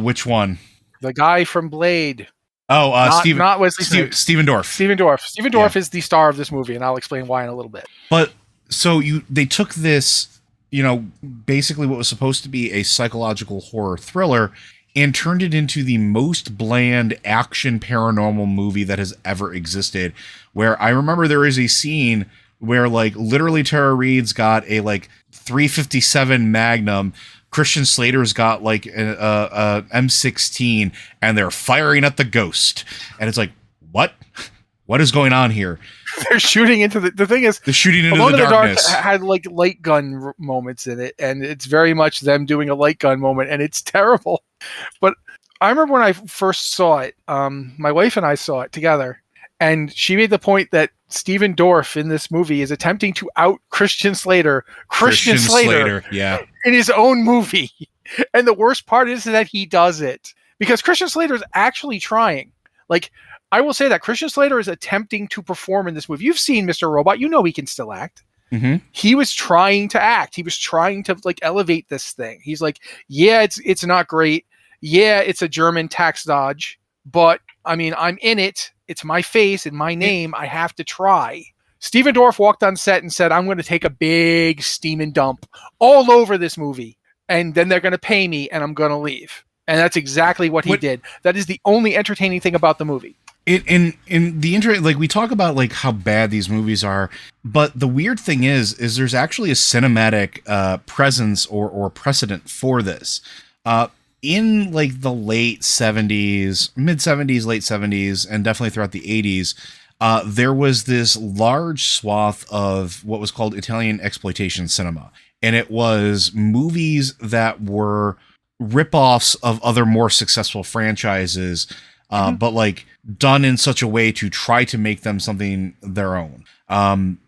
Which one? The guy from Blade. Oh, not Wesley Snipes. Stephen Dorff. Stephen Dorff is the star of this movie, and I'll explain why in a little bit. But so they took this, basically what was supposed to be a psychological horror thriller and turned it into the most bland action paranormal movie that has ever existed. Where I remember there is a scene where literally Tara Reid's got a 357 Magnum, Christian Slater's got a M16, and they're firing at the ghost. And it's like, what is going on here? They're shooting into the thing is, they're shooting into Alone the in the darkness. Dark had light gun moments in it, and it's very much them doing a light gun moment, and it's terrible. But I remember when I first saw it, my wife and I saw it together, and she made the point that Stephen Dorff in this movie is attempting to out Christian Slater. Christian Slater, yeah, in his own movie. And the worst part is that he does it because Christian Slater is actually trying. I will say that Christian Slater is attempting to perform in this movie. You've seen Mr. Robot. You know he can still act. Mm-hmm. He was trying to act. He was trying to elevate this thing. He's like, yeah, it's not great. Yeah, it's a German tax dodge. But, I mean, I'm in it. It's my face and my name. I have to try. Stephen Dorff walked on set and said, I'm going to take a big steam and dump all over this movie. And then they're going to pay me and I'm going to leave. And that's exactly what he did. That is the only entertaining thing about the movie. In the internet, we talk about how bad these movies are, but the weird thing is there's actually a cinematic presence or precedent for this. In the late 70s, mid 70s, late 70s, and definitely throughout the 80s, there was this large swath of what was called Italian exploitation cinema, and it was movies that were ripoffs of other more successful franchises. But done in such a way to try to make them something their own.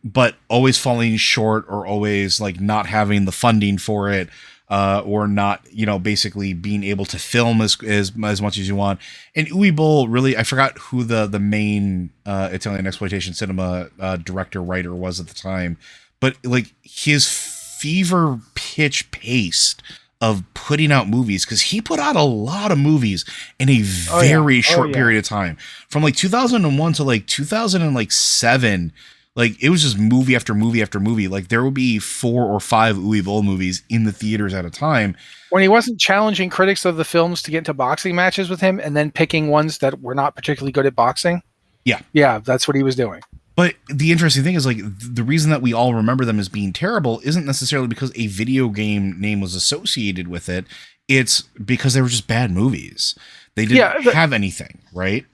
But always falling short, or always not having the funding for it, or not, basically being able to film as much as you want. And Uwe Boll really, I forgot who the main Italian exploitation cinema director writer was at the time, but his fever pitch pace of putting out movies, because he put out a lot of movies in a very short period of time, from 2001 to 2007. It was just movie after movie after movie. There would be 4 or 5 Uwe Boll movies in the theaters at a time. When he wasn't challenging critics of the films to get into boxing matches with him and then picking ones that were not particularly good at boxing. Yeah, that's what he was doing. But the interesting thing is, the reason that we all remember them as being terrible isn't necessarily because a video game name was associated with it. It's because they were just bad movies. They didn't have anything, right?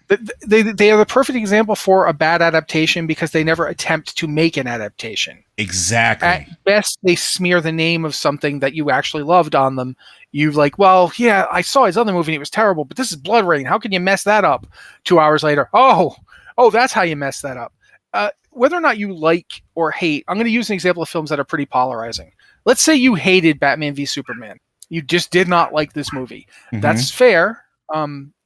They are the perfect example for a bad adaptation because they never attempt to make an adaptation. Exactly. At best, they smear the name of something that you actually loved on them. You're like, well, yeah, I saw his other movie and it was terrible, but this is Blood Rain. How can you mess that up? 2 hours later, oh, that's how you mess that up. Whether or not you like or hate, I'm going to use an example of films that are pretty polarizing. Let's say you hated Batman v Superman. You just did not like this movie. Mm-hmm. That's fair.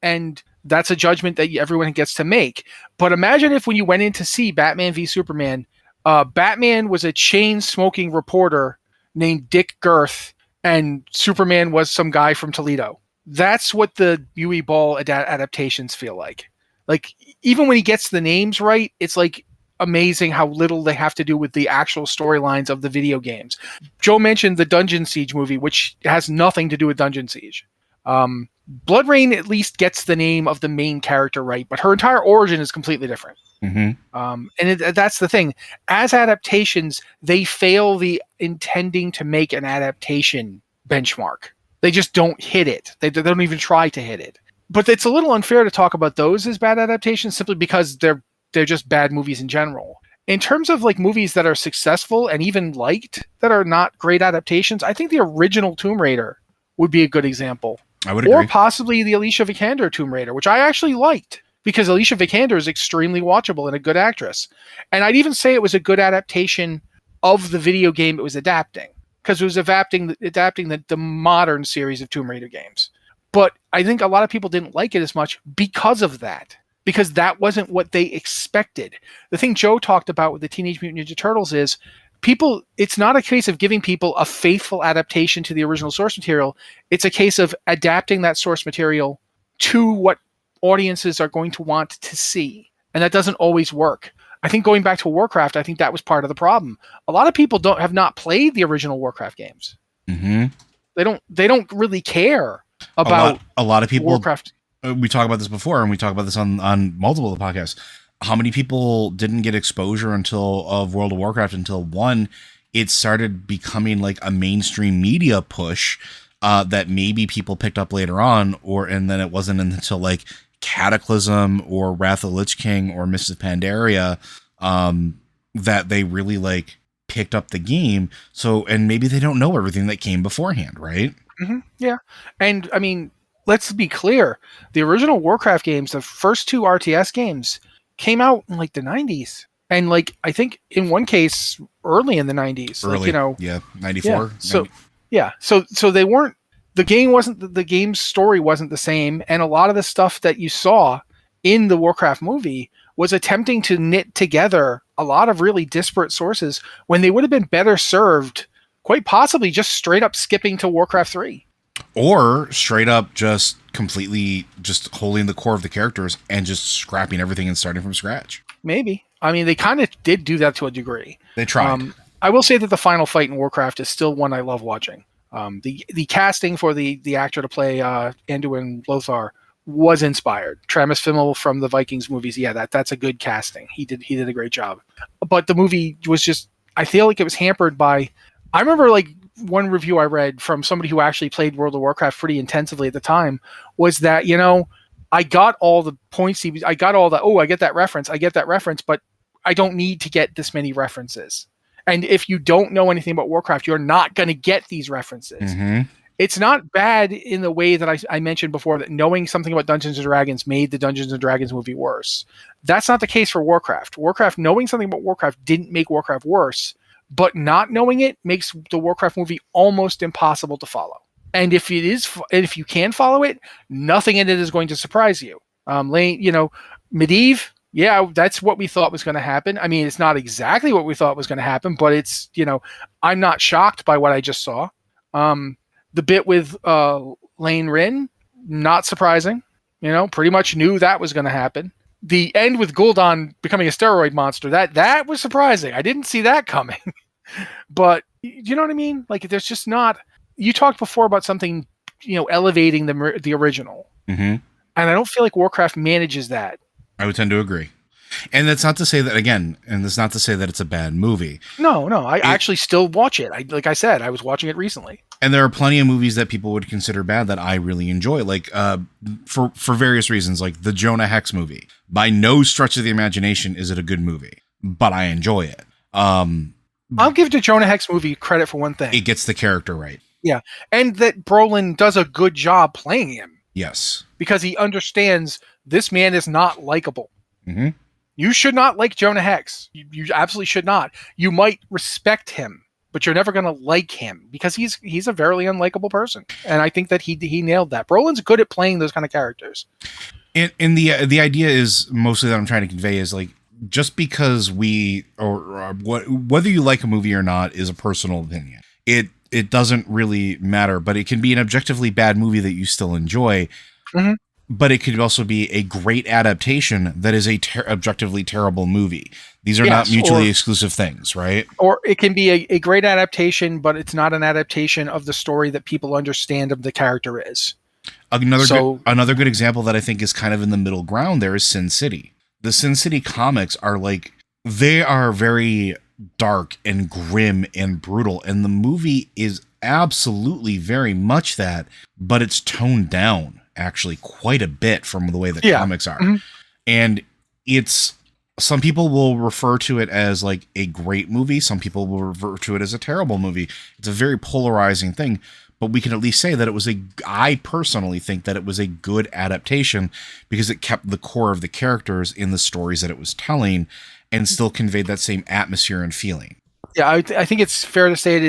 And that's a judgment that everyone gets to make. But imagine if when you went in to see Batman v Superman, Batman was a chain-smoking reporter named Dick Girth, and Superman was some guy from Toledo. That's what the Yui Ball adaptations feel like. Like, even when he gets the names right, it's like amazing how little they have to do with the actual storylines of the video games. Joe mentioned the Dungeon Siege movie, which has nothing to do with Dungeon Siege. Blood Rain at least gets the name of the main character right, but her entire origin is completely different. That's the thing. As adaptations, they fail the intending to make an adaptation benchmark. They just don't hit it. They don't even try to hit it. But it's a little unfair to talk about those as bad adaptations simply because they're just bad movies in general. In terms of like movies that are successful and even liked that are not great adaptations, I think the original Tomb Raider would be a good example. I would agree. Or possibly the Alicia Vikander Tomb Raider, which I actually liked because Alicia Vikander is extremely watchable and a good actress. And I'd even say it was a good adaptation of the video game it was adapting, because it was adapting the modern series of Tomb Raider games. But I think a lot of people didn't like it as much because of that, because that wasn't what they expected. The thing Joe talked about with the Teenage Mutant Ninja Turtles is it's not a case of giving people a faithful adaptation to the original source material. It's a case of adapting that source material to what audiences are going to want to see. And that doesn't always work. I think going back to Warcraft, I think that was part of the problem. A lot of people have not played the original Warcraft games. Mm-hmm. They don't really care about a lot of people. Warcraft. We talk about this before, and we talk about this on multiple podcasts. How many people didn't get exposure of World of Warcraft until one, it started becoming like a mainstream media push that maybe people picked up later on, and then it wasn't until like Cataclysm or Wrath of the Lich King or Mists of Pandaria that they really like picked up the game. So, and maybe they don't know everything that came beforehand, right? Mm-hmm. Yeah. And I mean, let's be clear. The original Warcraft games, the first two RTS games, came out in like the 90s. And like, I think in one case, early in the 90s. Early, like, yeah, 94. Yeah. So they weren't, the game's story wasn't the same. And a lot of the stuff that you saw in the Warcraft movie was attempting to knit together a lot of really disparate sources when they would have been better served, quite possibly just straight up skipping to Warcraft 3. Or straight up just completely just holding the core of the characters and just scrapping everything and starting from scratch. Maybe. I mean, they kind of did do that to a degree. They tried. I will say that the final fight in Warcraft is still one I love watching. The casting for the actor to play Anduin Lothar was inspired. Travis Fimmel from the Vikings movies, yeah, that's a good casting. He did a great job. But the movie was just, I feel like it was hampered by, I remember like one review I read from somebody who actually played World of Warcraft pretty intensively at the time was that, I got all the points, I got all the, I get that reference, but I don't need to get this many references. And if you don't know anything about Warcraft, you're not going to get these references. Mm-hmm. It's not bad in the way that I mentioned before, that knowing something about Dungeons & Dragons made the Dungeons & Dragons movie worse. That's not the case for Warcraft. Knowing something about Warcraft didn't make Warcraft worse, but not knowing it makes the Warcraft movie almost impossible to follow. And if you can follow it, nothing in it is going to surprise you. Medivh, yeah, that's what we thought was going to happen. I mean, it's not exactly what we thought was going to happen, but it's, I'm not shocked by what I just saw. The bit with Lane Rin, not surprising. Pretty much knew that was going to happen. The end with Gul'dan becoming a steroid monster, that was surprising. I didn't see that coming. But you know what I mean? Like, there's just not. You talked before about something, elevating the original, mm-hmm. And I don't feel like Warcraft manages that. I would tend to agree. And that's not to say that, again, it's a bad movie. No, I actually still watch it. Like I said, I was watching it recently. And there are plenty of movies that people would consider bad that I really enjoy, like for various reasons, like the Jonah Hex movie. By no stretch of the imagination is it a good movie, but I enjoy it. I'll give the Jonah Hex movie credit for one thing. It gets the character right. Yeah, and that Brolin does a good job playing him. Yes. Because he understands this man is not likable. Mm-hmm. You should not like Jonah Hex. You absolutely should not. You might respect him, but you're never going to like him because he's a very unlikable person. And I think that he nailed that. Brolin's good at playing those kind of characters. And the idea is mostly that I'm trying to convey is like, just because whether you like a movie or not is a personal opinion. it doesn't really matter, but it can be an objectively bad movie that you still enjoy. Mhm. But it could also be a great adaptation that is a objectively terrible movie. These are not Yes, mutually exclusive things, right? or it can be a great adaptation, but it's not an adaptation of the story that people understand of the character is. Another good example that I think is kind of in the middle ground there is Sin City. The Sin City comics are like, they are very dark and grim and brutal, and the movie is absolutely very much that, but it's toned down actually quite a bit from the way the comics are. Mm-hmm. And it's, some people will refer to it as like a great movie. Some people will refer to it as a terrible movie. It's a very polarizing thing, but we can at least say that I personally think that it was a good adaptation because it kept the core of the characters in the stories that it was telling and still conveyed that same atmosphere and feeling. Yeah, I think it's fair to say it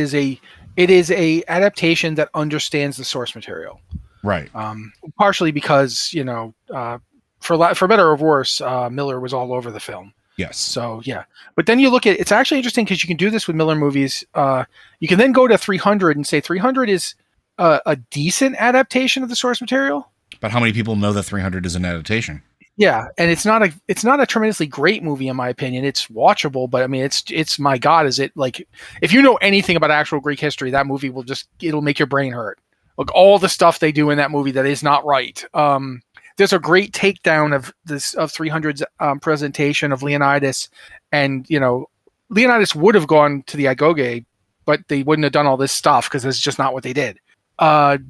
is a adaptation that understands the source material. Right. Partially because, for better or worse, Miller was all over the film. Yes. So, yeah. But then you look at, it's actually interesting because you can do this with Miller movies. You can then go to 300 and say 300 is a decent adaptation of the source material. But how many people know that 300 is an adaptation? Yeah, and it's not a tremendously great movie in my opinion. It's watchable, but I mean, it's my God, is it like, if you know anything about actual Greek history, that movie it'll make your brain hurt. Like all the stuff they do in that movie that is not right. There's a great takedown of 300's presentation of Leonidas, and Leonidas would have gone to the Agoge, but they wouldn't have done all this stuff because it's just not what they did. But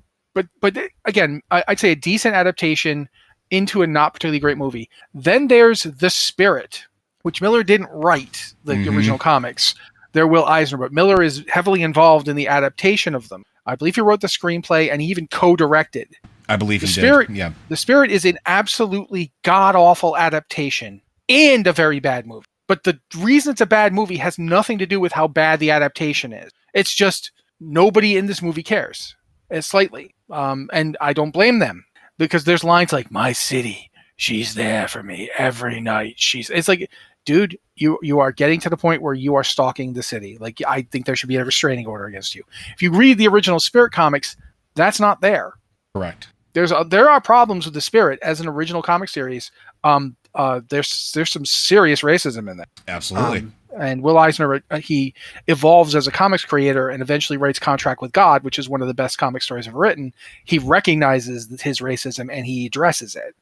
again, I'd say a decent adaptation into a not particularly great movie. Then there's The Spirit, which Miller didn't write, the original comics. They're Will Eisner, but Miller is heavily involved in the adaptation of them. I believe he wrote the screenplay and he even co-directed. I believe he did. Yeah. The Spirit is an absolutely god-awful adaptation and a very bad movie. But the reason it's a bad movie has nothing to do with how bad the adaptation is. It's just nobody in this movie cares. Slightly. And I don't blame them, because there's lines like, "My city, she's there for me every night. It's like, dude, you are getting to the point where you are stalking the city. Like, I think there should be a restraining order against you." If you read the original Spirit comics, that's not there. Correct. There are problems with the Spirit as an original comic series. There's some serious racism in that. Absolutely. And Will Eisner, he evolves as a comics creator and eventually writes Contract with God, which is one of the best comic stories ever written. He recognizes his racism and he addresses it.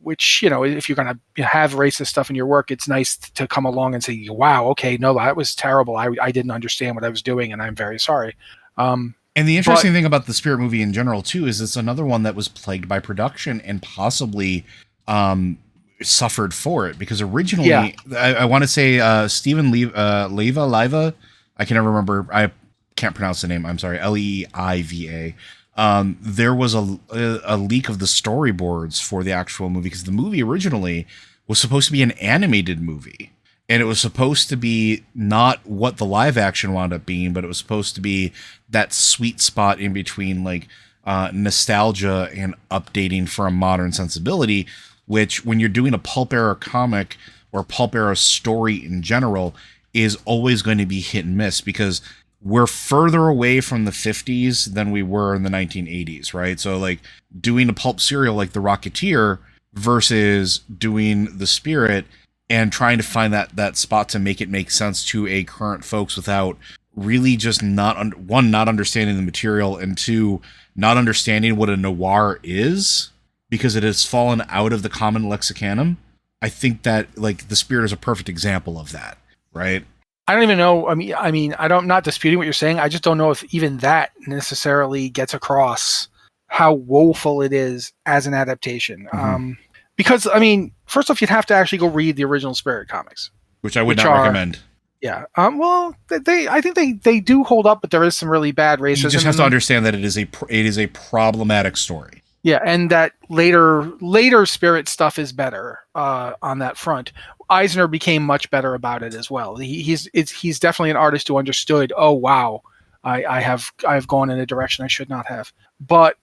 Which, if you're going to have racist stuff in your work, it's nice to come along and say, wow, okay, no, that was terrible. I didn't understand what I was doing and I'm very sorry. And the interesting thing about the Spirit movie in general, too, is it's another one that was plagued by production and possibly suffered for it, because originally, I want to say Stephen Leiva, I can never remember, I can't pronounce the name, I'm sorry, Leiva. There was a leak of the storyboards for the actual movie, because the movie originally was supposed to be an animated movie, and it was supposed to be not what the live action wound up being, but it was supposed to be that sweet spot in between like nostalgia and updating for a modern sensibility, which when you're doing a pulp era comic or pulp era story in general is always going to be hit and miss, because we're further away from the 50s than we were in the 1980s, right? So like doing a pulp serial like The Rocketeer versus doing The Spirit and trying to find that spot to make it make sense to a current folks without really just not understanding the material, and two, not understanding what a noir is, because it has fallen out of the common lexicanum. I think that like The Spirit is a perfect example of that, right? I don't even know. I'm not disputing what you're saying. I just don't know if even that necessarily gets across how woeful it is as an adaptation. Because, first off, you'd have to actually go read the original Spirit comics, which I would not recommend. Yeah. Well, I think they do hold up, but there is some really bad racism. You just have to understand that it is a problematic story. Yeah, and that later Spirit stuff is better on that front. Eisner became much better about it as well. He's definitely an artist who understood, oh wow, I have gone in a direction I should not have. But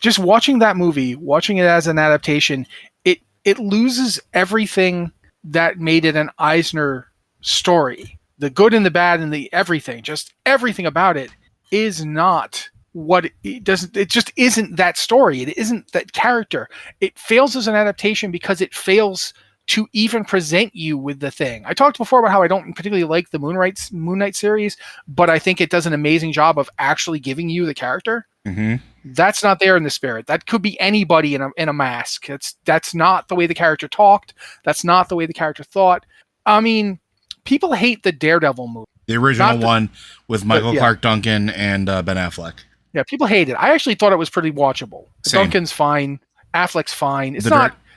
just watching that movie, watching it as an adaptation, it loses everything that made it an Eisner story. the good and the bad and the everything, just everything about it is not what it doesn't. It just isn't that story. It isn't that character. It fails as an adaptation because it fails to even present you with the thing. I talked before about how I don't particularly like the Moon Knight series, but I think it does an amazing job of actually giving you the character. Mm-hmm. That's not there in the Spirit. That could be anybody in a mask. That's not the way the character talked. That's not the way the character thought. I mean, people hate the Daredevil movie. The original one with Michael Clark Duncan and Ben Affleck. Yeah, people hate it. I actually thought it was pretty watchable. Same. Duncan's fine. Affleck's fine. It's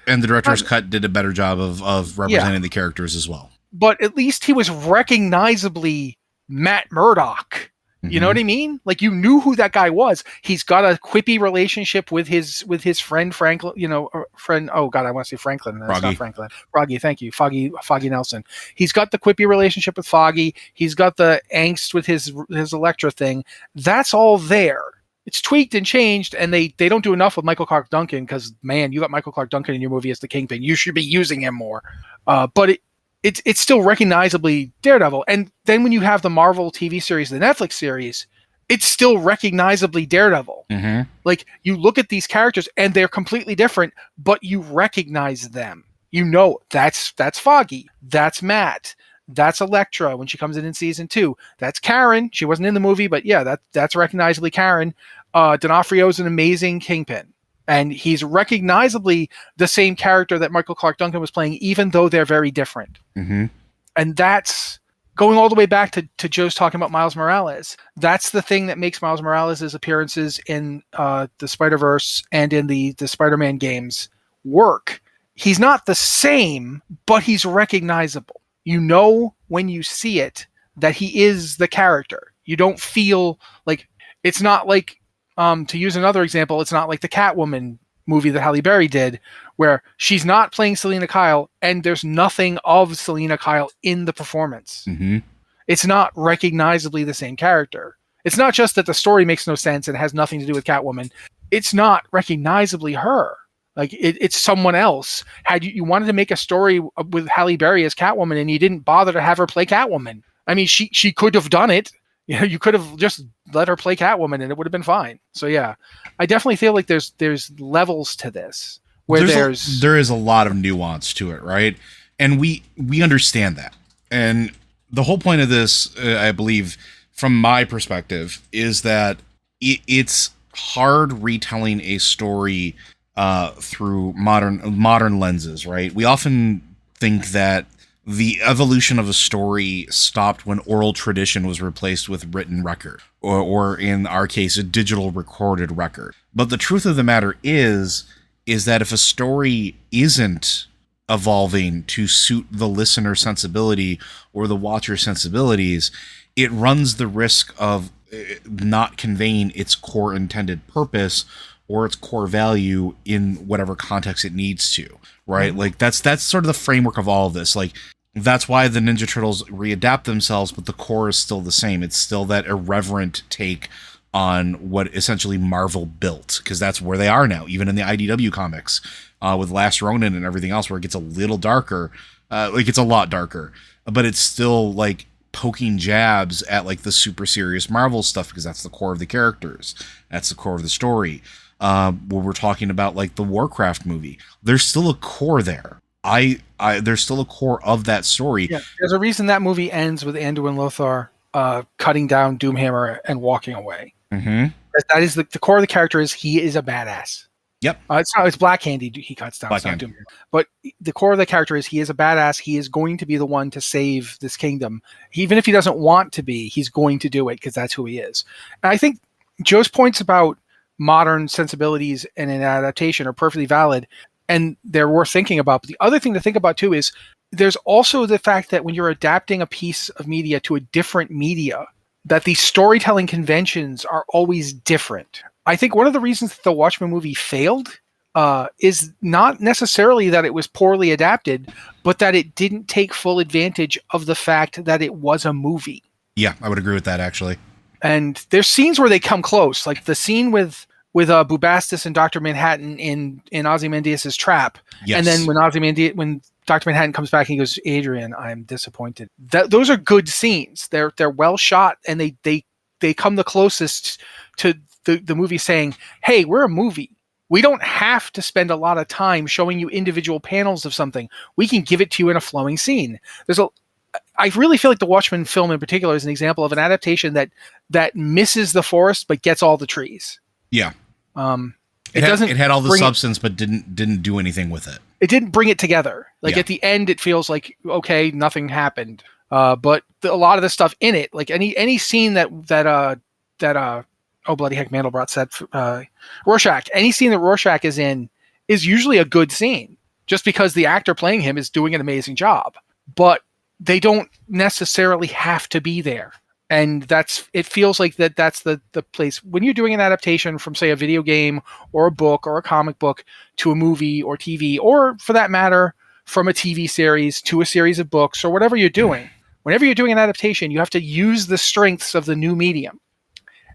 and the director's cut did a better job of representing the characters as well. But at least he was recognizably Matt Murdock. You know what I mean? Like, you knew who that guy was. He's got a quippy relationship with his friend Franklin. Oh God, I want to say Franklin. That's not Franklin. Froggy, thank you, Foggy Nelson. He's got the quippy relationship with Foggy. He's got the angst with his Elektra thing. That's all there. It's tweaked and changed, and they don't do enough with Michael Clark Duncan because, man, you got Michael Clark Duncan in your movie as the Kingpin. You should be using him more. But it's still recognizably Daredevil. And then when you have the Marvel TV series, the Netflix series, it's still recognizably Daredevil. Mm-hmm. Like, you look at these characters and they're completely different, but you recognize them. You know, that's Foggy. That's Matt. That's Elektra when she comes in season 2. That's Karen. She wasn't in the movie, but yeah, that's recognizably Karen. D'Onofrio's an amazing Kingpin. And he's recognizably the same character that Michael Clark Duncan was playing, even though they're very different. Mm-hmm. And that's going all the way back to Joe's talking about Miles Morales. That's the thing that makes Miles Morales' appearances in the Spider-Verse and in the Spider-Man games work. He's not the same, but he's recognizable. You know when you see it that he is the character. You don't feel like it's not like, to use another example, it's not like the Catwoman movie that Halle Berry did, where she's not playing Selena Kyle and there's nothing of Selena Kyle in the performance. Mm-hmm. It's not recognizably the same character. It's not just that the story makes no sense and has nothing to do with Catwoman. It's not recognizably her. Like, it's someone else. Had you wanted to make a story with Halle Berry as Catwoman and you didn't bother to have her play Catwoman. I mean, she could have done it. You know, you could have just let her play Catwoman and it would have been fine. So yeah, I definitely feel like there's levels to this where there is a lot of nuance to it, right? And we understand that. And the whole point of this, I believe, from my perspective, is that it's hard retelling a story through modern lenses, right? We often think that the evolution of a story stopped when oral tradition was replaced with written record, or in our case, a digital recorded record. But the truth of the matter is that if a story isn't evolving to suit the listener sensibility or the watcher sensibilities, it runs the risk of not conveying its core intended purpose or its core value in whatever context it needs to, right? Mm-hmm. Like that's sort of the framework of all of this. Like, that's why the Ninja Turtles readapt themselves, but the core is still the same. It's still that irreverent take on what essentially Marvel built, because that's where they are now, even in the IDW comics, with Last Ronin and everything else, where it gets a little darker. Like, it's a lot darker, but it's still like poking jabs at like the super serious Marvel stuff, because that's the core of the characters. That's the core of the story. Where we're talking about like the Warcraft movie, there's still a core there. There's still a core of that story. Yeah, there's a reason that movie ends with Anduin Lothar cutting down Doomhammer and walking away. Mm-hmm. That is the core of the character. Is he is a badass. Yep. It's Black Hand he cuts down. Black Hand. But the core of the character is he is a badass. He is going to be the one to save this kingdom. Even if he doesn't want to be, he's going to do it because that's who he is. And I think Joe's points about modern sensibilities and an adaptation are perfectly valid, and they're worth thinking about. But the other thing to think about too is there's also the fact that when you're adapting a piece of media to a different media, that the storytelling conventions are always different. I think one of the reasons that the Watchmen movie failed is not necessarily that it was poorly adapted, but that it didn't take full advantage of the fact that it was a movie. Yeah, I would agree with that, actually. And there's scenes where they come close, like the scene with Bubastis and Dr. Manhattan in Ozymandias' trap. Yes. And then when Dr. Manhattan comes back and he goes, Adrian, I'm disappointed. Those are good scenes. They're well shot, and they come the closest to the movie saying, hey, we're a movie. We don't have to spend a lot of time showing you individual panels of something. We can give it to you in a flowing scene. I really feel like the Watchmen film in particular is an example of an adaptation that misses the forest but gets all the trees. Yeah. It had all the substance, but didn't do anything with it. It didn't bring it together. Like at the end, it feels like, okay, nothing happened. But a lot of the stuff in it, like any scene that oh bloody heck, Mandelbrot said, Rorschach. Any scene that Rorschach is in is usually a good scene, just because the actor playing him is doing an amazing job. But they don't necessarily have to be there. And it feels like that's the place when you're doing an adaptation from, say, a video game or a book or a comic book to a movie or TV, or for that matter, from a TV series to a series of books or whatever you're doing. Whenever you're doing an adaptation, you have to use the strengths of the new medium.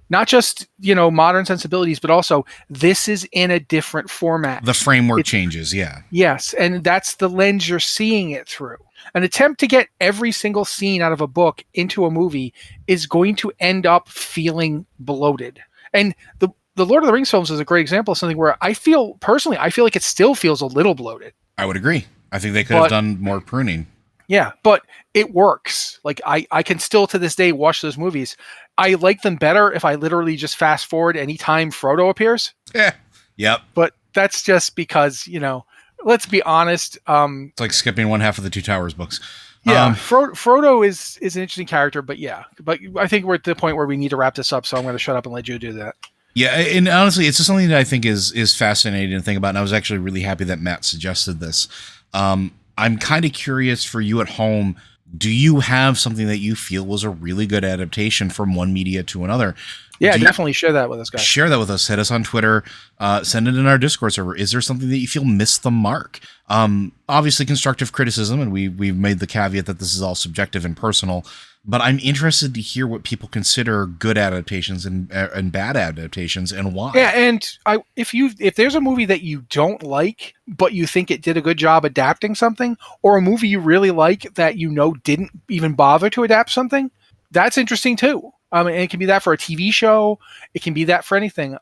Not just, modern sensibilities, but also this is in a different format. The framework changes, yeah. Yes, and that's the lens you're seeing it through. An attempt to get every single scene out of a book into a movie is going to end up feeling bloated. And the Lord of the Rings films is a great example of something where I feel like it still feels a little bloated. I would agree. I think they could have done more pruning. Yeah, but it works. Like I can still to this day watch those movies. I like them better if I literally just fast forward anytime Frodo appears. Yeah. Yep. But that's just because, let's be honest. It's like skipping one half of the Two Towers books. Yeah, Frodo is an interesting character, but I think we're at the point where we need to wrap this up, so I'm going to shut up and let you do that. Yeah, and honestly, it's just something that I think is fascinating to think about, and I was actually really happy that Matt suggested this. I'm kind of curious for you at home. Do you have something that you feel was a really good adaptation from one media to another? Yeah, definitely share that with us, guys. Share that with us. Hit us on Twitter. Send it in our Discord server. Is there something that you feel missed the mark? Obviously, constructive criticism, and we've made the caveat that this is all subjective and personal. But I'm interested to hear what people consider good adaptations and bad adaptations, and why. Yeah, and if there's a movie that you don't like, but you think it did a good job adapting something, or a movie you really like that didn't even bother to adapt something, that's interesting too. And it can be that for a TV show. It can be that for anything.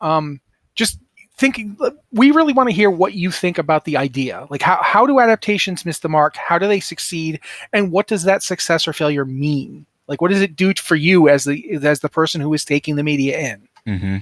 Just thinking, we really want to hear what you think about the idea. Like, how do adaptations miss the mark? How do they succeed? And what does that success or failure mean? Like, what does it do for you as the person who is taking the media in? Mm-hmm.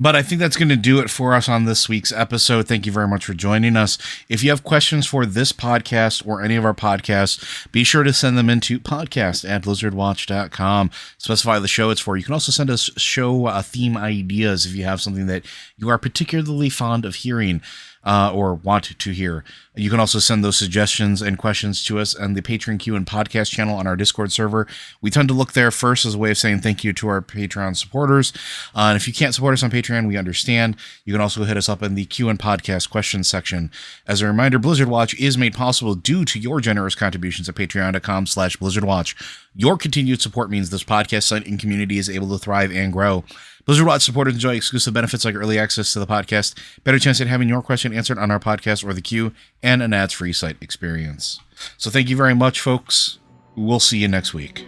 But I think that's going to do it for us on this week's episode. Thank you very much for joining us. If you have questions for this podcast or any of our podcasts, be sure to send them into podcast@blizzardwatch.com. Specify the show it's for. You can also send us show theme ideas if you have something that you are particularly fond of hearing or want to hear. You can also send those suggestions and questions to us on the Patreon Q and podcast channel on our Discord server. We tend to look there first as a way of saying thank you to our Patreon supporters. And if you can't support us on Patreon, we understand. You can also hit us up in the Q and podcast questions section. As a reminder, Blizzard Watch is made possible due to your generous contributions at patreon.com/BlizzardWatch. Your continued support means this podcast site and community is able to thrive and grow. Blizzard Watch supporters enjoy exclusive benefits like early access to the podcast, better chance at having your question answered on our podcast or the queue, and an ads-free site experience. So thank you very much, folks. We'll see you next week.